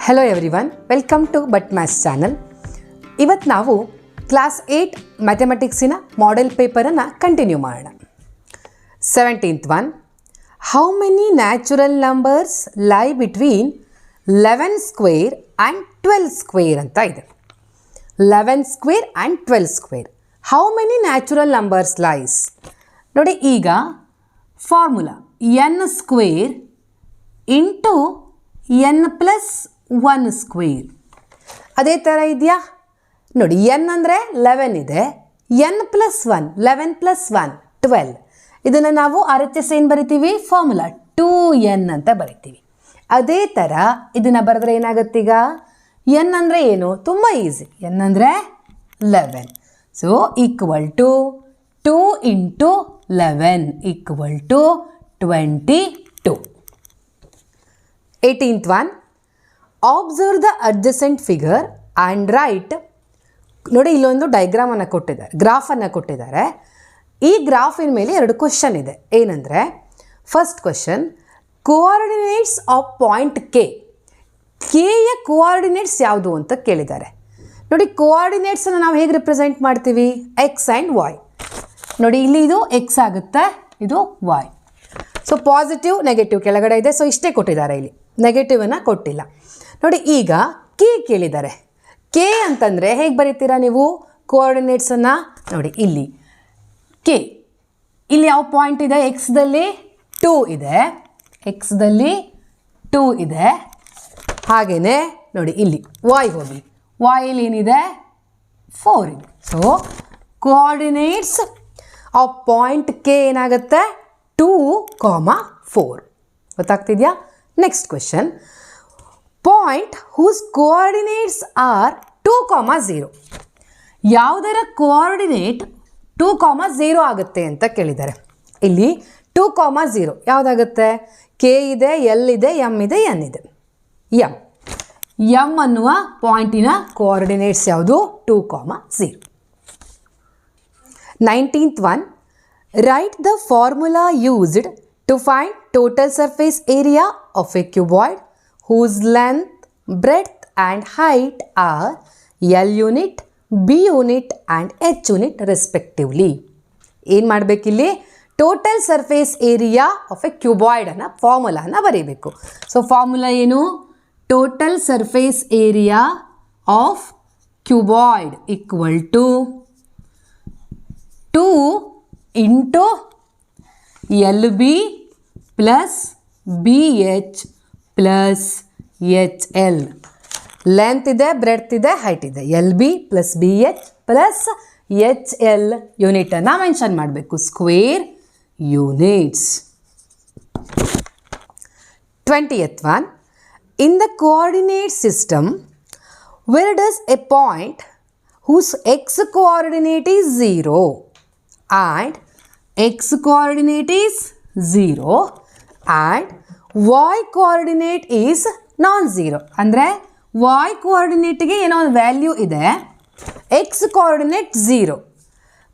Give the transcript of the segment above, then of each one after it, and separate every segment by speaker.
Speaker 1: Hello everyone, welcome to but maths channel. ಇವತ್ತು ನಾವು class 8 ಮ್ಯಾಥಮೆಟಿಕ್ಸಿನ ಮಾಡೆಲ್ ಪೇಪರನ್ನು ಕಂಟಿನ್ಯೂ ಮಾಡೋಣ. 17th one, how many natural numbers lie between 11 square and 12 square ಅಂತ ಇದೆ. 11 square and 12 square, how many natural numbers lies. ನೋಡಿ, ಈಗ formula n square into n plus 1 square ಅದೇ ಥರ ಇದೆಯಾ? ನೋಡಿ, ಎನ್ ಅಂದರೆ 11 ಇದೆ, ಎನ್ ಪ್ಲಸ್ 1 11 ಪ್ಲಸ್ 1 12. ಇದನ್ನು ನಾವು RHS ಏನು ಬರಿತೀವಿ? ಫಾರ್ಮುಲಾ 2n ಅಂತ ಬರಿತೀವಿ. ಅದೇ ಥರ ಇದನ್ನು ಬರೆದ್ರೆ ಏನಾಗುತ್ತೀಗ? ಎನ್ ಅಂದರೆ ಏನು? ತುಂಬ ಈಸಿ. ಎನ್ ಅಂದರೆ 11, so equal to 2 into 11 equal to 22. 18th one, observe the adjacent figure and right. ನೋಡಿ, ಇಲ್ಲೊಂದು ಡೈಗ್ರಾಮನ್ನು ಕೊಟ್ಟಿದ್ದಾರೆ, ಗ್ರಾಫನ್ನು ಕೊಟ್ಟಿದ್ದಾರೆ. ಈ ಗ್ರಾಫಿನ ಮೇಲೆ 2 ಕ್ವಶನ್ ಇದೆ. ಏನಂದರೆ, first question, coordinates of point K. ಕೆಯ ಕೋಆರ್ಡಿನೇಟ್ಸ್ ಯಾವುದು ಅಂತ ಕೇಳಿದ್ದಾರೆ. ನೋಡಿ, ಕೋಆರ್ಡಿನೇಟ್ಸನ್ನು ನಾವು ಹೇಗೆ ರಿಪ್ರೆಸೆಂಟ್ ಮಾಡ್ತೀವಿ? X and Y. ನೋಡಿ, ಇಲ್ಲಿ ಇದು ಎಕ್ಸ್ ಆಗುತ್ತೆ, ಇದು ವಾಯ್. ಸೊ ಪಾಸಿಟಿವ್ ನೆಗೆಟಿವ್ ಕೆಳಗಡೆ ಇದೆ, ಸೊ ಇಷ್ಟೇ ಕೊಟ್ಟಿದ್ದಾರೆ, ಇಲ್ಲಿ ನೆಗೆಟಿವನ್ನು ಕೊಟ್ಟಿಲ್ಲ. ನೋಡಿ, ಈಗ ಕೆ ಕೇಳಿದ್ದಾರೆ. ಕೆ ಅಂತಂದರೆ ಹೇಗೆ ಬರೀತೀರಾ ನೀವು ಕೋಆರ್ಡಿನೇಟ್ಸನ್ನು? ನೋಡಿ, ಇಲ್ಲಿ ಕೆ, ಇಲ್ಲಿ ಯಾವ ಪಾಯಿಂಟ್ ಇದೆ? ಎಕ್ಸ್ದಲ್ಲಿ 2 ಇದೆ, ಎಕ್ಸ್ದಲ್ಲಿ 2 ಇದೆ. ಹಾಗೆಯೇ ನೋಡಿ, ಇಲ್ಲಿ ವಾಯ್ ಹೋಗಿ, ವಾಯಲ್ಲಿ ಏನಿದೆ? 4 ಇದೆ. So coordinates of point K ಏನಾಗುತ್ತೆ? 2, 4. ಗೊತ್ತಾಗ್ತಿದೆಯಾ? Next question, point whose coordinates are 2, 0. ಯಾವುದರ ಕೋಆರ್ಡಿನೇಟ್ 2, 0 ಆಗುತ್ತೆ ಅಂತ ಕೇಳಿದ್ದಾರೆ. ಇಲ್ಲಿ 2, 0 ಯಾವುದಾಗುತ್ತೆ? ಕೆ ಇದೆ, ಎಲ್ ಇದೆ, ಎಮ್ ಇದೆ, ಎನ್ ಇದೆ. ಎಮ್ ಅನ್ನುವ ಪಾಯಿಂಟಿನ ಕೋಆರ್ಡಿನೇಟ್ಸ್ ಯಾವುದು? 2, 0. 19th one, write the formula used to find total surface area of a cuboid whose length, breadth and height are L unit, B unit and H unit respectively. ಏನು ಮಾಡಬೇಕಿಲ್ಲಿ? Total surface area of a cuboid ಅನ್ನೋ ಫಾರ್ಮುಲಾನ ಬರೀಬೇಕು. So formula ಏನು? Total surface area of cuboid equal to 2 into LB plus BH plus HL. Length ಇದೆ, breadth ಇದೆ, height ಇದೆ. LB plus BH plus HL ಯೂನಿಟನ್ನು ಮೆನ್ಷನ್ ಮಾಡಬೇಕು. Square units. 20th one, in the coordinate system where does a point whose x coordinate is 0 and x coordinate is 0 and y coordinate is non-zero. ಅಂದರೆ y coordinateಗೆ ಏನೋ ಒಂದು value ಇದೆ, x coordinate 0.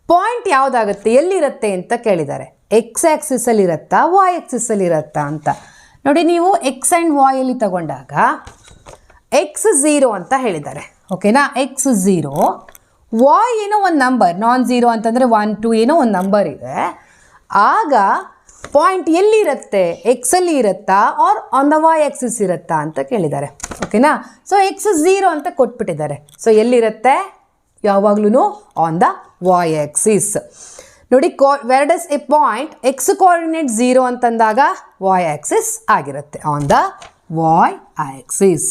Speaker 1: Point ಯಾವುದಾಗುತ್ತೆ, ಎಲ್ಲಿರುತ್ತೆ ಅಂತ ಕೇಳಿದ್ದಾರೆ. X ಆ್ಯಕ್ಸಿಸಲ್ಲಿ ಇರುತ್ತಾ, y ಆ್ಯಕ್ಸಿಸಲ್ಲಿ ಇರುತ್ತಾ ಅಂತ. ನೋಡಿ, ನೀವು ಎಕ್ಸ್ ಆ್ಯಂಡ್ ವಾಯಲ್ಲಿ ತಗೊಂಡಾಗ ಎಕ್ಸ್ 0 ಅಂತ ಹೇಳಿದ್ದಾರೆ. ಓಕೆನಾ? ಎಕ್ಸ್ 0, ವಾಯ್ ಏನೋ ಒಂದು ನಂಬರ್, non-zero ಅಂತಂದರೆ 1, 2 ಏನೋ ಒಂದು ನಂಬರ್ ಇದೆ. ಆಗ ಪಾಯಿಂಟ್ ಎಲ್ಲಿರುತ್ತೆ? ಎಕ್ಸಲ್ಲಿ ಇರುತ್ತಾ or on the y axis ಇರುತ್ತಾ ಅಂತ ಕೇಳಿದ್ದಾರೆ. ಓಕೆನಾ? ಸೊ ಎಕ್ಸ್ 0 ಅಂತ ಕೊಟ್ಬಿಟ್ಟಿದ್ದಾರೆ. ಸೊ ಎಲ್ಲಿರುತ್ತೆ? ಯಾವಾಗ್ಲೂ ಆನ್ ದ ವಾಯ್ ಆಕ್ಸಿಸ್. ನೋಡಿ, wear does a point X coordinate 0 ಅಂತಂದಾಗ ವಾಯ್ ಆಕ್ಸಿಸ್ ಆಗಿರುತ್ತೆ, on the y Axis.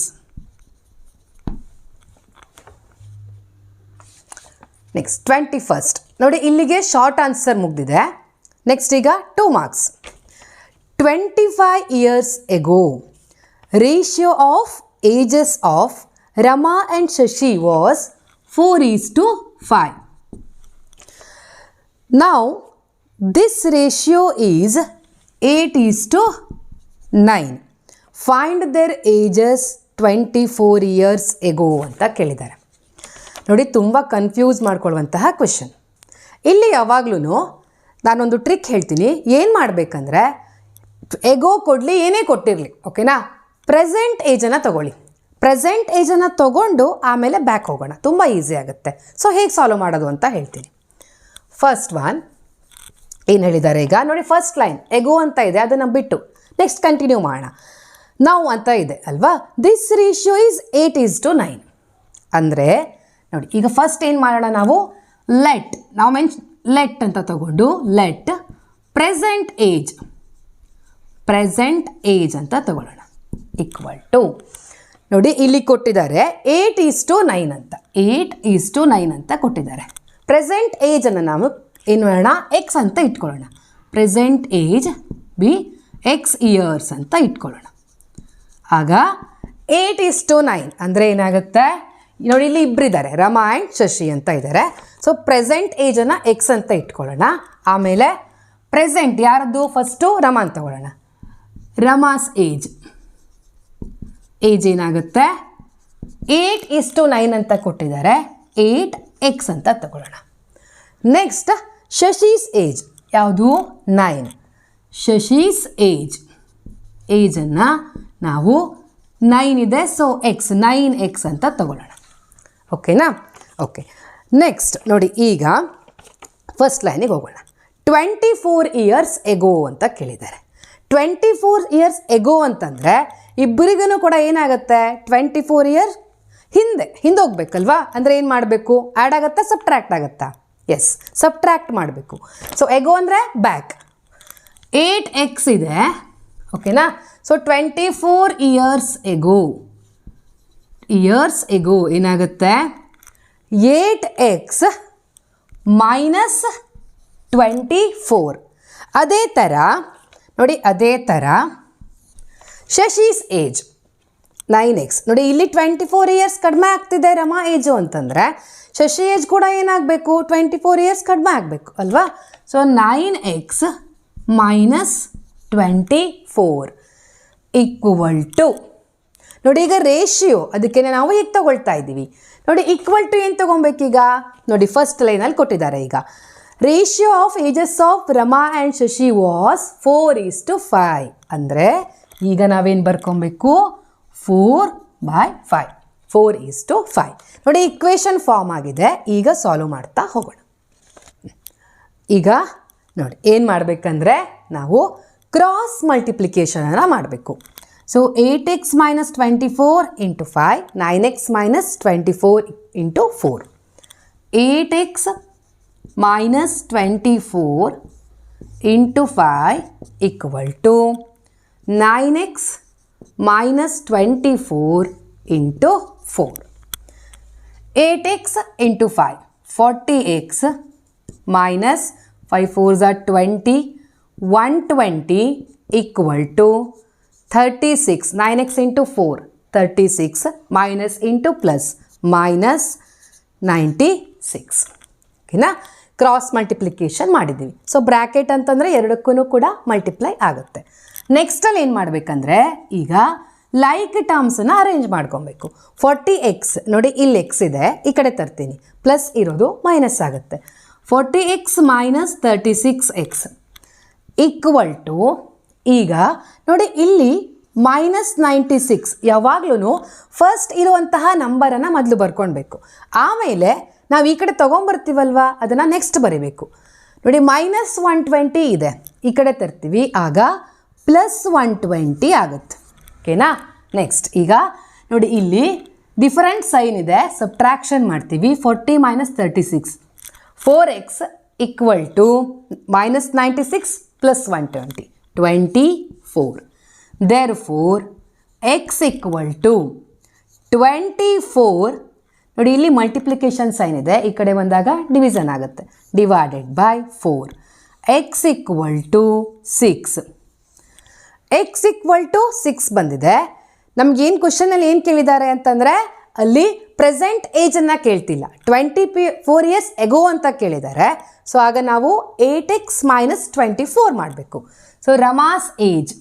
Speaker 1: Next 21st. ನೋಡಿ, ಇಲ್ಲಿಗೆ ಶಾರ್ಟ್ ಆನ್ಸರ್ ಮುಗಿದಿದೆ. ನೆಕ್ಸ್ಟ್ ಈಗ 2 marks. 25 years ago, ratio of ages of Rama and Shashi was 4:5. Now, this ratio is 8:9. Find their ages 24 years ago ಅಂತ ಕೇಳಿದ್ದಾರೆ. ನೋಡಿ, ತುಂಬ confuse ಮಾಡ್ಕೊಳ್ಳುವಂತಹ question. ಇಲ್ಲಿ ಯಾವಾಗ್ಲೂ ನಾನೊಂದು ಟ್ರಿಕ್ ಹೇಳ್ತೀನಿ. ಏನು ಮಾಡಬೇಕಂದ್ರೆ, ಎಗೋ ಕೊಡಲಿ, ಏನೇ ಕೊಟ್ಟಿರಲಿ, ಓಕೆನಾ, ಪ್ರೆಸೆಂಟ್ ಏಜನ್ನು ತಗೊಳ್ಳಿ. ಪ್ರೆಸೆಂಟ್ ಏಜನ್ನು ತೊಗೊಂಡು ಆಮೇಲೆ ಬ್ಯಾಕ್ ಹೋಗೋಣ, ತುಂಬ ಈಸಿ ಆಗುತ್ತೆ. ಸೊ ಹೇಗೆ ಸಾಲ್ವ್ ಮಾಡೋದು ಅಂತ ಹೇಳ್ತೀನಿ. ಫಸ್ಟ್ ಒನ್ ಏನು ಹೇಳಿದ್ದಾರೆ ಈಗ ನೋಡಿ, ಫಸ್ಟ್ ಲೈನ್ ಎಗೋ ಅಂತ ಇದೆ, ಅದನ್ನು ಬಿಟ್ಟು ನೆಕ್ಸ್ಟ್ ಕಂಟಿನ್ಯೂ ಮಾಡೋಣ. ನಾವು ಅಂತ ಇದೆ ಅಲ್ವಾ, ದಿಸ್ ರೇಷಿಯೋ ಈಸ್ 8:9. ಅಂದರೆ ನೋಡಿ ಈಗ ಫಸ್ಟ್ ಏನು ಮಾಡೋಣ ನಾವು, ನಾವು ಲೆಟ್ ಅಂತ ತಗೊಂಡು ಲೆಟ್ ಪ್ರೆಸೆಂಟ್ ಏಜ್ ಅಂತ ತಗೊಳ್ಳೋಣ ಈಕ್ವಲ್ ಟು, ನೋಡಿ ಇಲ್ಲಿ ಕೊಟ್ಟಿದ್ದಾರೆ 8:9 ಅಂತ, 8:9 ಅಂತ ಕೊಟ್ಟಿದ್ದಾರೆ. ಪ್ರೆಸೆಂಟ್ ಏಜನ್ನು ನಾವು ಏನು ಮಾಡೋಣ, ಎಕ್ಸ್ ಅಂತ ಇಟ್ಕೊಳ್ಳೋಣ. Present age B X years ಅಂತ ಇಟ್ಕೊಳ್ಳೋಣ. ಆಗ 8:9 ಅಂದರೆ ಏನಾಗುತ್ತೆ ನೋಡಿ, ಇಲ್ಲಿ ಇಬ್ಬರಿದ್ದಾರೆ, ರಮಾ ಆ್ಯಂಡ್ ಶಶಿ ಅಂತ ಇದ್ದಾರೆ. ಸೊ ಪ್ರೆಸೆಂಟ್ ಏಜನ್ನು ಎಕ್ಸ್ ಅಂತ ಇಟ್ಕೊಳ್ಳೋಣ. ಆಮೇಲೆ ಪ್ರೆಸೆಂಟ್ ಯಾರದ್ದು, ಫಸ್ಟು ರಮಾ ಅಂತ ತಗೊಳ್ಳೋಣ. ರಮಾಸ್ ಏಜ್ ಏನಾಗುತ್ತೆ 8:9 ಅಂತ ಕೊಟ್ಟಿದ್ದಾರೆ, 8x ಅಂತ ತಗೊಳ್ಳೋಣ. ನೆಕ್ಸ್ಟ್ ಶಶೀಸ್ ಏಜ್ ಯಾವುದು, 9. ಶಶೀಸ್ ಏಜನ್ನು ನಾವು 9 ಇದೆ, ಸೊ 9x ಅಂತ ತಗೊಳ್ಳೋಣ. ಓಕೆನಾ? ಓಕೆ. ನೆಕ್ಸ್ಟ್ ನೋಡಿ ಈಗ ಫಸ್ಟ್ ಲೈನಿಗೆ ಹೋಗೋಣ. 24 years ago ಅಂತ ಕೇಳಿದ್ದಾರೆ. 24 years ago ಅಂತಂದರೆ ಇಬ್ಬರಿಗೂ ಕೂಡ ಏನಾಗುತ್ತೆ, 24 years ಹಿಂದೆ ಹೋಗ್ಬೇಕಲ್ವಾ. ಅಂದರೆ ಏನು ಮಾಡಬೇಕು, ಆ್ಯಡ್ ಆಗುತ್ತಾ ಸಬ್ಟ್ರ್ಯಾಕ್ಟ್ ಆಗುತ್ತಾ? ಎಸ್, ಸಬ್ಟ್ರ್ಯಾಕ್ಟ್ ಮಾಡಬೇಕು. ಸೊ ಎಗೋ ಅಂದರೆ ಬ್ಯಾಕ್, 8x ಇದೆ. ಓಕೆನಾ? ಸೊ 24 years ago ಏನಾಗುತ್ತೆ, 8x ಮೈನಸ್ 24. ಅದೇ ಥರ ಶಶೀಸ್ ಏಜ್ 9x. ನೋಡಿ ಇಲ್ಲಿ 24 years ಕಡಿಮೆ ಆಗ್ತಿದೆ ರಮಾ ಏಜು ಅಂತಂದರೆ ಶಶಿ ಏಜ್ ಕೂಡ ಏನಾಗಬೇಕು, 24 years ಕಡಿಮೆ ಆಗಬೇಕು ಅಲ್ವಾ. So 9x minus 24 equal to, ನೋಡಿ ಈಗ ರೇಷಿಯೋ ಅದಕ್ಕೆ ನಾವು ಈಗ ತಗೊಳ್ತಾ ಇದ್ದೀವಿ. ನೋಡಿ ಈಕ್ವಲ್ ಟು ಏನು ತೊಗೊಬೇಕೀಗ, ನೋಡಿ ಫಸ್ಟ್ ಲೈನಲ್ಲಿ ಕೊಟ್ಟಿದ್ದಾರೆ. ಈಗ ratio of ages of Rama and Shashi was 4:5. ಅಂದರೆ ಈಗ ನಾವೇನು ಬರ್ಕೊಬೇಕು, 4/5, 4:5. ನೋಡಿ ಇಕ್ವೇಷನ್ ಫಾರ್ಮ್ ಆಗಿದೆ. ಈಗ ಸಾಲ್ವ್ ಮಾಡ್ತಾ ಹೋಗೋಣ. ಈಗ ನೋಡಿ ಏನು ಮಾಡಬೇಕಂದ್ರೆ ನಾವು ಕ್ರಾಸ್ ಮಲ್ಟಿಪ್ಲಿಕೇಶನನ್ನು ಮಾಡಬೇಕು. So 8x minus 24 into 5, 9x minus 24 into 4. 8x minus 24 into 5 equal to 9x minus 24 into 4. 8x into 5 40x minus 5 4s are 20, 120 equal to 36. 9x into 4 36 minus into plus minus 96. ಓಕೆನಾ? ಕ್ರಾಸ್ ಮಲ್ಟಿಪ್ಲಿಕೇಶನ್ ಮಾಡಿದ್ದೀವಿ. So bracket ಅಂತಂದರೆ ಎರಡಕ್ಕೂ ಕೂಡ multiply ಆಗುತ್ತೆ. ನೆಕ್ಸ್ಟಲ್ಲಿ ಏನು ಮಾಡಬೇಕಂದ್ರೆ ಈಗ like ಟರ್ಮ್ಸನ್ನು arrange ಮಾಡ್ಕೊಬೇಕು. 40x ನೋಡಿ ಇಲ್ಲಿ ಎಕ್ಸ್ ಇದೆ, ಈ ಕಡೆ ತರ್ತೀನಿ, ಪ್ಲಸ್ ಇರೋದು ಮೈನಸ್ ಆಗುತ್ತೆ. 40x minus 36x equal to, ಈಗ ನೋಡಿ ಇಲ್ಲಿ ಮೈನಸ್ 96. ಯಾವಾಗಲೂ ಫಸ್ಟ್ ಇರುವಂತಹ ನಂಬರನ್ನು ಮೊದಲು ಬರ್ಕೊಳ್ಬೇಕು, ಆಮೇಲೆ ನಾವು ಈ ಕಡೆ ತೊಗೊಂಬರ್ತೀವಲ್ವ ಅದನ್ನು ನೆಕ್ಸ್ಟ್ ಬರೀಬೇಕು. ನೋಡಿ ಮೈನಸ್ 120 ಇದೆ, ಈ ಕಡೆ ತರ್ತೀವಿ, ಆಗ ಪ್ಲಸ್ 120 ಆಗುತ್ತೆ. ಓಕೆನಾ? ನೆಕ್ಸ್ಟ್ ಈಗ ನೋಡಿ ಇಲ್ಲಿ ಡಿಫರೆಂಟ್ ಸೈನ್ ಇದೆ, ಸಬ್ಟ್ರಾಕ್ಷನ್ ಮಾಡ್ತೀವಿ. 40 minus 36, 4x equal to minus 96 plus 120, 24. Therefore x equal to 24. ನೋಡಿ ಇಲ್ಲಿ ಮಲ್ಟಿಪ್ಲಿಕೇಶನ್ ಸೈನ್ ಇದೆ, ಈ ಕಡೆ ಬಂದಾಗ ಡಿವಿಷನ್ ಆಗುತ್ತೆ, divided by 4. x equal to 6. x equal to 6 ಬಂದಿದೆ. ನಮಗೇನು ಕ್ವಶನಲ್ಲಿ ಏನು ಕೇಳಿದ್ದಾರೆ ಅಂತಂದರೆ ಅಲ್ಲಿ ಪ್ರೆಸೆಂಟ್ ಏಜನ್ನು ಕೇಳ್ತಿಲ್ಲ, 24 years ago ಅಂತ ಕೇಳಿದ್ದಾರೆ. ಸೊ ಆಗ ನಾವು 8x ಮೈನಸ್ 24 ಮಾಡಬೇಕು. So Rama's age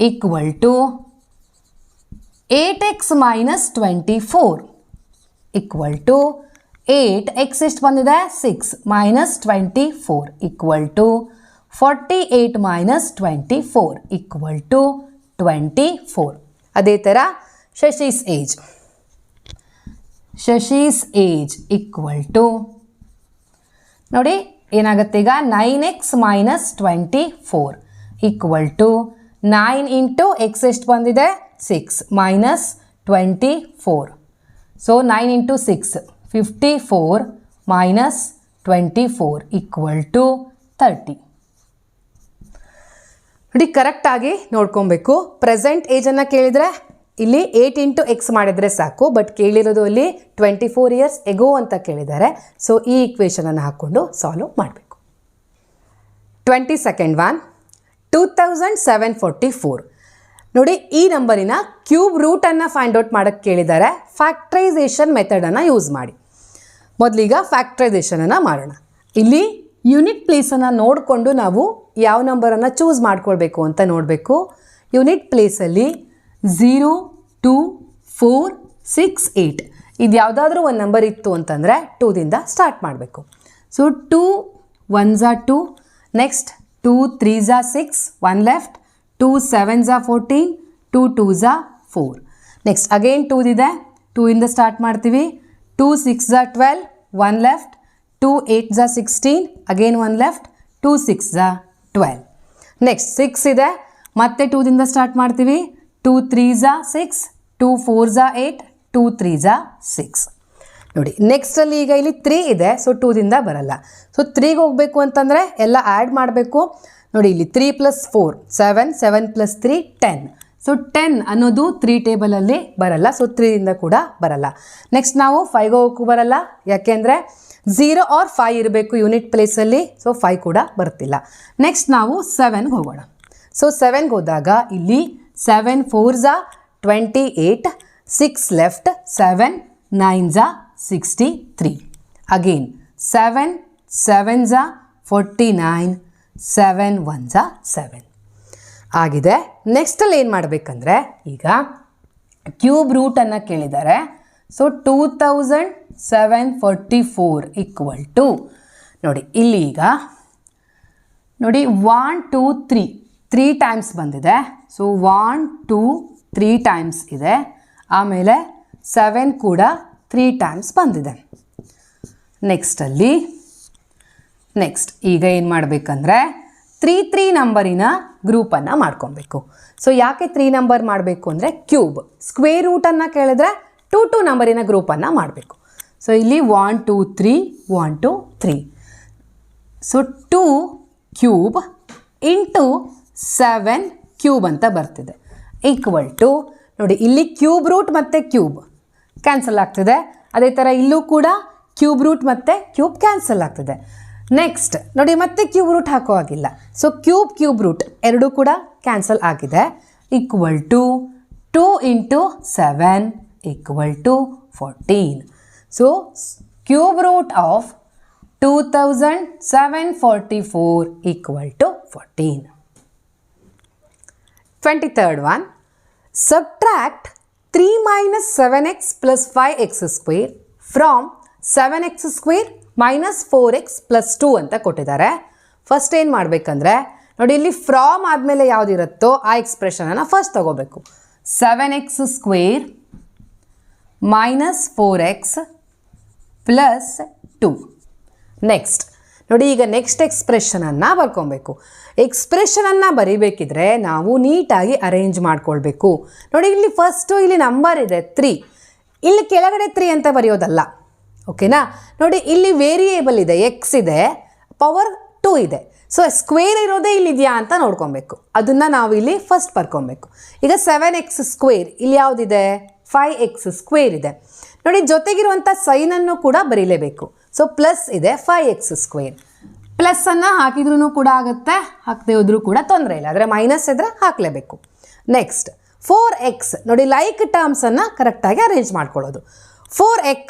Speaker 1: equal to 8x minus 24 equal to 8x ಎಷ್ಟು ಬಂದಿದೆ, 6 minus 24 equal to 48 minus 24 equal to 24. ಅದೇ ಥರ Shashi's age. Shashi's age equal to ನೋಡಿ ಏನಾಗುತ್ತೆ ಈಗ 9x minus 24 equal to 9 into x ಎಷ್ಟು ಬಂದಿದೆ 6 minus 24. So 9 into 6 54 minus 24 equal to 30. ನೋಡಿ ಕರೆಕ್ಟಾಗಿ ನೋಡ್ಕೊಬೇಕು. ಪ್ರೆಸೆಂಟ್ ಏಜನ್ನು ಕೇಳಿದರೆ ಇಲ್ಲಿ 8 ಇಂಟು ಎಕ್ಸ್ ಮಾಡಿದರೆ ಸಾಕು, ಬಟ್ ಕೇಳಿರೋದು ಅಲ್ಲಿ 24 ಇಯರ್ಸ್ ಎಗೋ ಅಂತ ಕೇಳಿದ್ದಾರೆ. ಸೊ ಈ ಈಕ್ವೇಷನನ್ನು ಹಾಕ್ಕೊಂಡು ಸಾಲ್ವ್ ಮಾಡಬೇಕು. 22nd one 2744. ನೋಡಿ ಈ ನಂಬರಿನ ಕ್ಯೂಬ್ ರೂಟನ್ನು ಫೈಂಡ್ ಔಟ್ ಮಾಡೋಕ್ಕೆ ಕೇಳಿದ್ದಾರೆ. ಫ್ಯಾಕ್ಟ್ರೈಸೇಷನ್ ಮೆಥಡನ್ನು ಯೂಸ್ ಮಾಡಿ. ಮೊದಲಿಗ ಫ್ಯಾಕ್ಟ್ರೈಸೇಷನನ್ನು ಮಾಡೋಣ. ಇಲ್ಲಿ ಯೂನಿಟ್ ಪ್ಲೇಸನ್ನು ನೋಡಿಕೊಂಡು ನಾವು ಯಾವ ನಂಬರನ್ನು ಚೂಸ್ ಮಾಡ್ಕೊಳ್ಬೇಕು ಅಂತ ನೋಡಬೇಕು. ಯೂನಿಟ್ ಪ್ಲೇಸಲ್ಲಿ 0, 2, 4, 6, 8 ಇದು ಯಾವುದಾದ್ರೂ ಒಂದು ನಂಬರ್ ಇತ್ತು ಅಂತಂದರೆ 2ದಿಂದ ಸ್ಟಾರ್ಟ್ ಮಾಡಬೇಕು. So 2 1s 2, next 2 3s 6, 1 left, 2 7s 14, 2 2s 4. Next again 2 ಇದೆ, 2 ಇಂದ ಸ್ಟಾರ್ಟ್ ಮಾಡ್ತೀವಿ. 2 6s 12, 1 left, 2 8s 16, again 1 left, 2 6s 12. Next 6 ಇದೆ, ಮತ್ತೆ 2ದಿಂದ ಸ್ಟಾರ್ಟ್ ಮಾಡ್ತೀವಿ. 2 3s 6, 2 4s 8, 2 3s 6. ನೋಡಿ ನೆಕ್ಸ್ಟಲ್ಲಿ ಈಗ ಇಲ್ಲಿ 3 ಇದೆ. ಸೊ 2ದಿಂದ ಬರಲ್ಲ. ಸೊ 3ಗೆ ಹೋಗಬೇಕು ಅಂತಂದರೆ ಎಲ್ಲ ಆ್ಯಡ್ ಮಾಡಬೇಕು. ನೋಡಿ ಇಲ್ಲಿ 3 + 4 7, 7 + 3 10. ಸೊ 10 ಅನ್ನೋದು 3 ಟೇಬಲಲ್ಲಿ ಬರಲ್ಲ. ಸೊ 3ದಿಂದ ಕೂಡ ಬರಲ್ಲ. ನೆಕ್ಸ್ಟ್ ನಾವು 5ಗೆ ಹೋಗೋಕ್ಕೂ ಬರಲ್ಲ, ಯಾಕೆಂದರೆ 0 or 5 ಇರಬೇಕು ಯೂನಿಟ್ ಪ್ಲೇಸಲ್ಲಿ. ಸೊ 5 ಕೂಡ ಬರ್ತಿಲ್ಲ. ನೆಕ್ಸ್ಟ್ ನಾವು 7ಗೆ ಹೋಗೋಣ. ಸೊ 7ಗೆ ಹೋದಾಗ ಇಲ್ಲಿ 7 4s 28, 6 left, 7 9s 63. Again 7 7s 49, 7 1s 7 ಆಗಿದೆ. ನೆಕ್ಸ್ಟಲ್ಲಿ ಏನು ಮಾಡಬೇಕಂದ್ರೆ ಈಗ ಕ್ಯೂಬ್ ರೂಟನ್ನು ಕೇಳಿದ್ದಾರೆ. ಸೊ 2744 ಈಕ್ವಲ್ ಟು ನೋಡಿ ಇಲ್ಲಿ ಈಗ ನೋಡಿ 1 2 3 ಟೈಮ್ಸ್ ಬಂದಿದೆ. ಸೊ 1 2 3 ಟೈಮ್ಸ್ ಇದೆ. ಆಮೇಲೆ 7 ಕೂಡ 3 ಟೈಮ್ಸ್ ಬಂದಿದೆ. ನೆಕ್ಸ್ಟಲ್ಲಿ ನೆಕ್ಸ್ಟ್ ಈಗ ಏನು ಮಾಡಬೇಕಂದ್ರೆ 3 3 ನಂಬರಿನ ಗ್ರೂಪನ್ನು ಮಾಡ್ಕೊಬೇಕು. ಸೊ ಯಾಕೆ 3 ನಂಬರ್ ಮಾಡಬೇಕು ಅಂದರೆ ಕ್ಯೂಬ್ ಸ್ಕ್ವೇರ್ ರೂಟನ್ನು ಕೇಳಿದ್ರೆ 2 2 ನಂಬರಿನ ಗ್ರೂಪನ್ನು ಮಾಡಬೇಕು. ಸೊ ಇಲ್ಲಿ 1 2 3 1 2 3. ಸೊ 2 ಕ್ಯೂಬ್ ಇಂಟು 7 ಕ್ಯೂಬ್ ಅಂತ ಬರ್ತಿದೆ ಈಕ್ವಲ್ ಟು ನೋಡಿ ಇಲ್ಲಿ ಕ್ಯೂಬ್ ರೂಟ್ ಮತ್ತು ಕ್ಯೂಬ್ ಕ್ಯಾನ್ಸಲ್ ಆಗ್ತಿದೆ. ಅದೇ ಥರ ಇಲ್ಲೂ ಕೂಡ ಕ್ಯೂಬ್ ರೂಟ್ ಮತ್ತು ಕ್ಯೂಬ್ ಕ್ಯಾನ್ಸಲ್ ಆಗ್ತಿದೆ. ನೆಕ್ಸ್ಟ್ ನೋಡಿ ಮತ್ತೆ ಕ್ಯೂಬ್ ರೂಟ್ ಹಾಕೋ ಆಗಿಲ್ಲ. ಸೊ ಕ್ಯೂಬ್ ರೂಟ್ ಎರಡೂ ಕೂಡ ಕ್ಯಾನ್ಸಲ್ ಆಗಿದೆ equal to 2 into 7 equal to 14. So cube root of 2744 equal to 14. 23rd one. Subtract 3 minus 7x plus 5x square from 7x square minus 4x plus 2 ಅಂತ ಕೊಟ್ಟಿದ್ದಾರೆ. First ಏನು ಮಾಡಬೇಕಂದ್ರೆ ನೋಡಿ ಇಲ್ಲಿ ಫ್ರಾಮ್ ಆದಮೇಲೆ ಯಾವುದಿರುತ್ತೋ ಆ ಎಕ್ಸ್ಪ್ರೆಷನನ್ನು ಫಸ್ಟ್ ತಗೋಬೇಕು. 7x square minus 4x plus 2. Next ನೋಡಿ ಈಗ ನೆಕ್ಸ್ಟ್ ಎಕ್ಸ್ಪ್ರೆಷನನ್ನು ಬರ್ಕೊಬೇಕು. ಎಕ್ಸ್ಪ್ರೆಷನನ್ನು ಬರೀಬೇಕಿದ್ರೆ ನಾವು ನೀಟಾಗಿ ಅರೇಂಜ್ ಮಾಡ್ಕೊಳ್ಬೇಕು. ನೋಡಿ ಇಲ್ಲಿ ಫಸ್ಟು ಇಲ್ಲಿ ನಂಬರ್ ಇದೆ 3, ಇಲ್ಲಿ ಕೆಳಗಡೆ 3 ಅಂತ ಬರೆಯೋದಲ್ಲ. ಓಕೆನಾ? ನೋಡಿ ಇಲ್ಲಿ ವೇರಿಯೇಬಲ್ ಇದೆ, ಎಕ್ಸ್ ಇದೆ, ಪವರ್ 2 ಇದೆ. ಸೊ ಸ್ಕ್ವೇರ್ ಇರೋದೇ ಇಲ್ಲಿದೆಯಾ ಅಂತ ನೋಡ್ಕೊಬೇಕು. ಅದನ್ನು ನಾವು ಇಲ್ಲಿ ಫಸ್ಟ್ ಬರ್ಕೊಬೇಕು. ಈಗ 7x ಸ್ಕ್ವೇರ್ ಇಲ್ಲಿ ಯಾವುದಿದೆ 5x ಸ್ಕ್ವೇರ್ ಇದೆ. ನೋಡಿ ಜೊತೆಗಿರುವಂಥ ಸೈನನ್ನು ಕೂಡ ಬರೀಲೇಬೇಕು. ಸೊ ಪ್ಲಸ್ ಇದೆ 5x ಸ್ಕ್ವೇರ್. ಪ್ಲಸ್ಸನ್ನು ಹಾಕಿದ್ರೂ ಕೂಡ ಆಗುತ್ತೆ, ಹಾಕದೆ ಹೋದ್ರೂ ಕೂಡ ತೊಂದರೆ ಇಲ್ಲ. ಆದರೆ ಮೈನಸ್ ಇದ್ದರೆ ಹಾಕಲೇಬೇಕು. ನೆಕ್ಸ್ಟ್ 4x ನೋಡಿ ಲೈಕ್ ಟರ್ಮ್ಸನ್ನು ಕರೆಕ್ಟಾಗಿ ಅರೇಂಜ್ ಮಾಡ್ಕೊಳ್ಳೋದು. 4x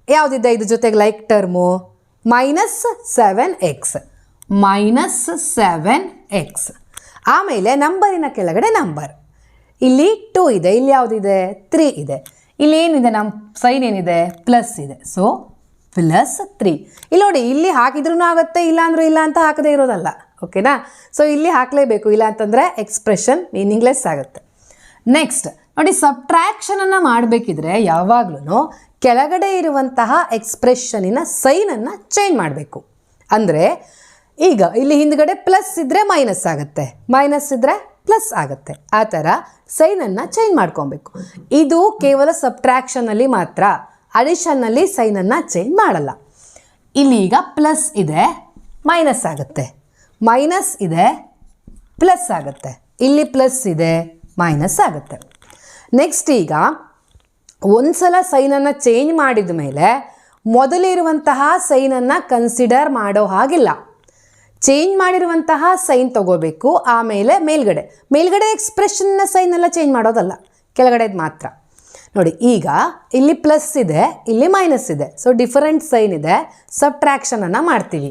Speaker 1: ಯಾವುದಿದೆ ಇದು ಜೊತೆಗೆ ಲೈಕ್ ಟರ್ಮು ಮೈನಸ್ 7x ಆಮೇಲೆ ನಂಬರಿನ ಕೆಳಗಡೆ ನಂಬರ್ ಇಲ್ಲಿ 2 ಇದೆ, ಇಲ್ಲಿ ಯಾವುದಿದೆ 3 ಇದೆ, ಇಲ್ಲಿ ಏನಿದೆ ನಮ್ಮ ಸೈನ್ ಏನಿದೆ ಪ್ಲಸ್ ಇದೆ. ಸೊ ಪ್ಲಸ್ 3 ಇಲ್ಲಿ ನೋಡಿ ಇಲ್ಲಿ ಹಾಕಿದ್ರೂ ಆಗುತ್ತೆ, ಇಲ್ಲ ಅಂದರೂ ಇಲ್ಲ ಅಂತ ಹಾಕದೇ ಇರೋದಲ್ಲ. ಓಕೆನಾ? ಸೊ ಇಲ್ಲಿ ಹಾಕಲೇಬೇಕು, ಇಲ್ಲ ಅಂತಂದರೆ ಎಕ್ಸ್ಪ್ರೆಷನ್ ಮೀನಿಂಗ್ಲೆಸ್ ಆಗುತ್ತೆ. ನೆಕ್ಸ್ಟ್ ನೋಡಿ ಸಬ್ಟ್ರಾಕ್ಷನನ್ನು ಮಾಡಬೇಕಿದ್ರೆ ಯಾವಾಗಲೂ ಕೆಳಗಡೆ ಇರುವಂತಹ ಎಕ್ಸ್ಪ್ರೆಷನಿನ ಸೈನನ್ನು ಚೇಂಜ್ ಮಾಡಬೇಕು. ಅಂದರೆ ಈಗ ಇಲ್ಲಿ ಹಿಂದ್ಗಡೆ ಪ್ಲಸ್ ಇದ್ದರೆ ಮೈನಸ್ ಆಗುತ್ತೆ, ಮೈನಸ್ ಇದ್ದರೆ ಪ್ಲಸ್ ಆಗುತ್ತೆ. ಆ ಥರ ಸೈನನ್ನು ಚೇಂಜ್ ಮಾಡ್ಕೊಬೇಕು. ಇದು ಕೇವಲ ಸಬ್ಟ್ರಾಕ್ಷನಲ್ಲಿ ಮಾತ್ರ, ಅಡಿಷನ್ನಲ್ಲಿ ಸೈನನ್ನು ಚೇಂಜ್ ಮಾಡಲ್ಲ. ಇಲ್ಲಿ ಈಗ ಪ್ಲಸ್ ಇದೆ ಮೈನಸ್ ಆಗುತ್ತೆ, ಮೈನಸ್ ಇದೆ ಪ್ಲಸ್ ಆಗುತ್ತೆ, ಇಲ್ಲಿ ಪ್ಲಸ್ ಇದೆ ಮೈನಸ್ ಆಗುತ್ತೆ. ನೆಕ್ಸ್ಟ್ ಈಗ ಒಂದು ಸಲ ಸೈನನ್ನು ಚೇಂಜ್ ಮಾಡಿದ ಮೇಲೆ ಮೊದಲಿರುವಂತಹ ಸೈನನ್ನು ಕನ್ಸಿಡರ್ ಮಾಡೋ ಹಾಗಿಲ್ಲ. ಚೇಂಜ್ ಮಾಡಿರುವಂತಹ ಸೈನ್ ತಗೋಬೇಕು. ಆಮೇಲೆ ಮೇಲ್ಗಡೆ ಎಕ್ಸ್ಪ್ರೆಷನ್ನ ಸೈನೆಲ್ಲ ಚೇಂಜ್ ಮಾಡೋದಲ್ಲ, ಕೆಳಗಡೆದು ಮಾತ್ರ. ನೋಡಿ ಈಗ ಇಲ್ಲಿ ಪ್ಲಸ್ ಇದೆ, ಇಲ್ಲಿ ಮೈನಸ್ ಇದೆ. ಸೊ ಡಿಫರೆಂಟ್ ಸೈನ್ ಇದೆ. ಸಬ್ಟ್ರಾಕ್ಷನನ್ನು ಮಾಡ್ತೀವಿ.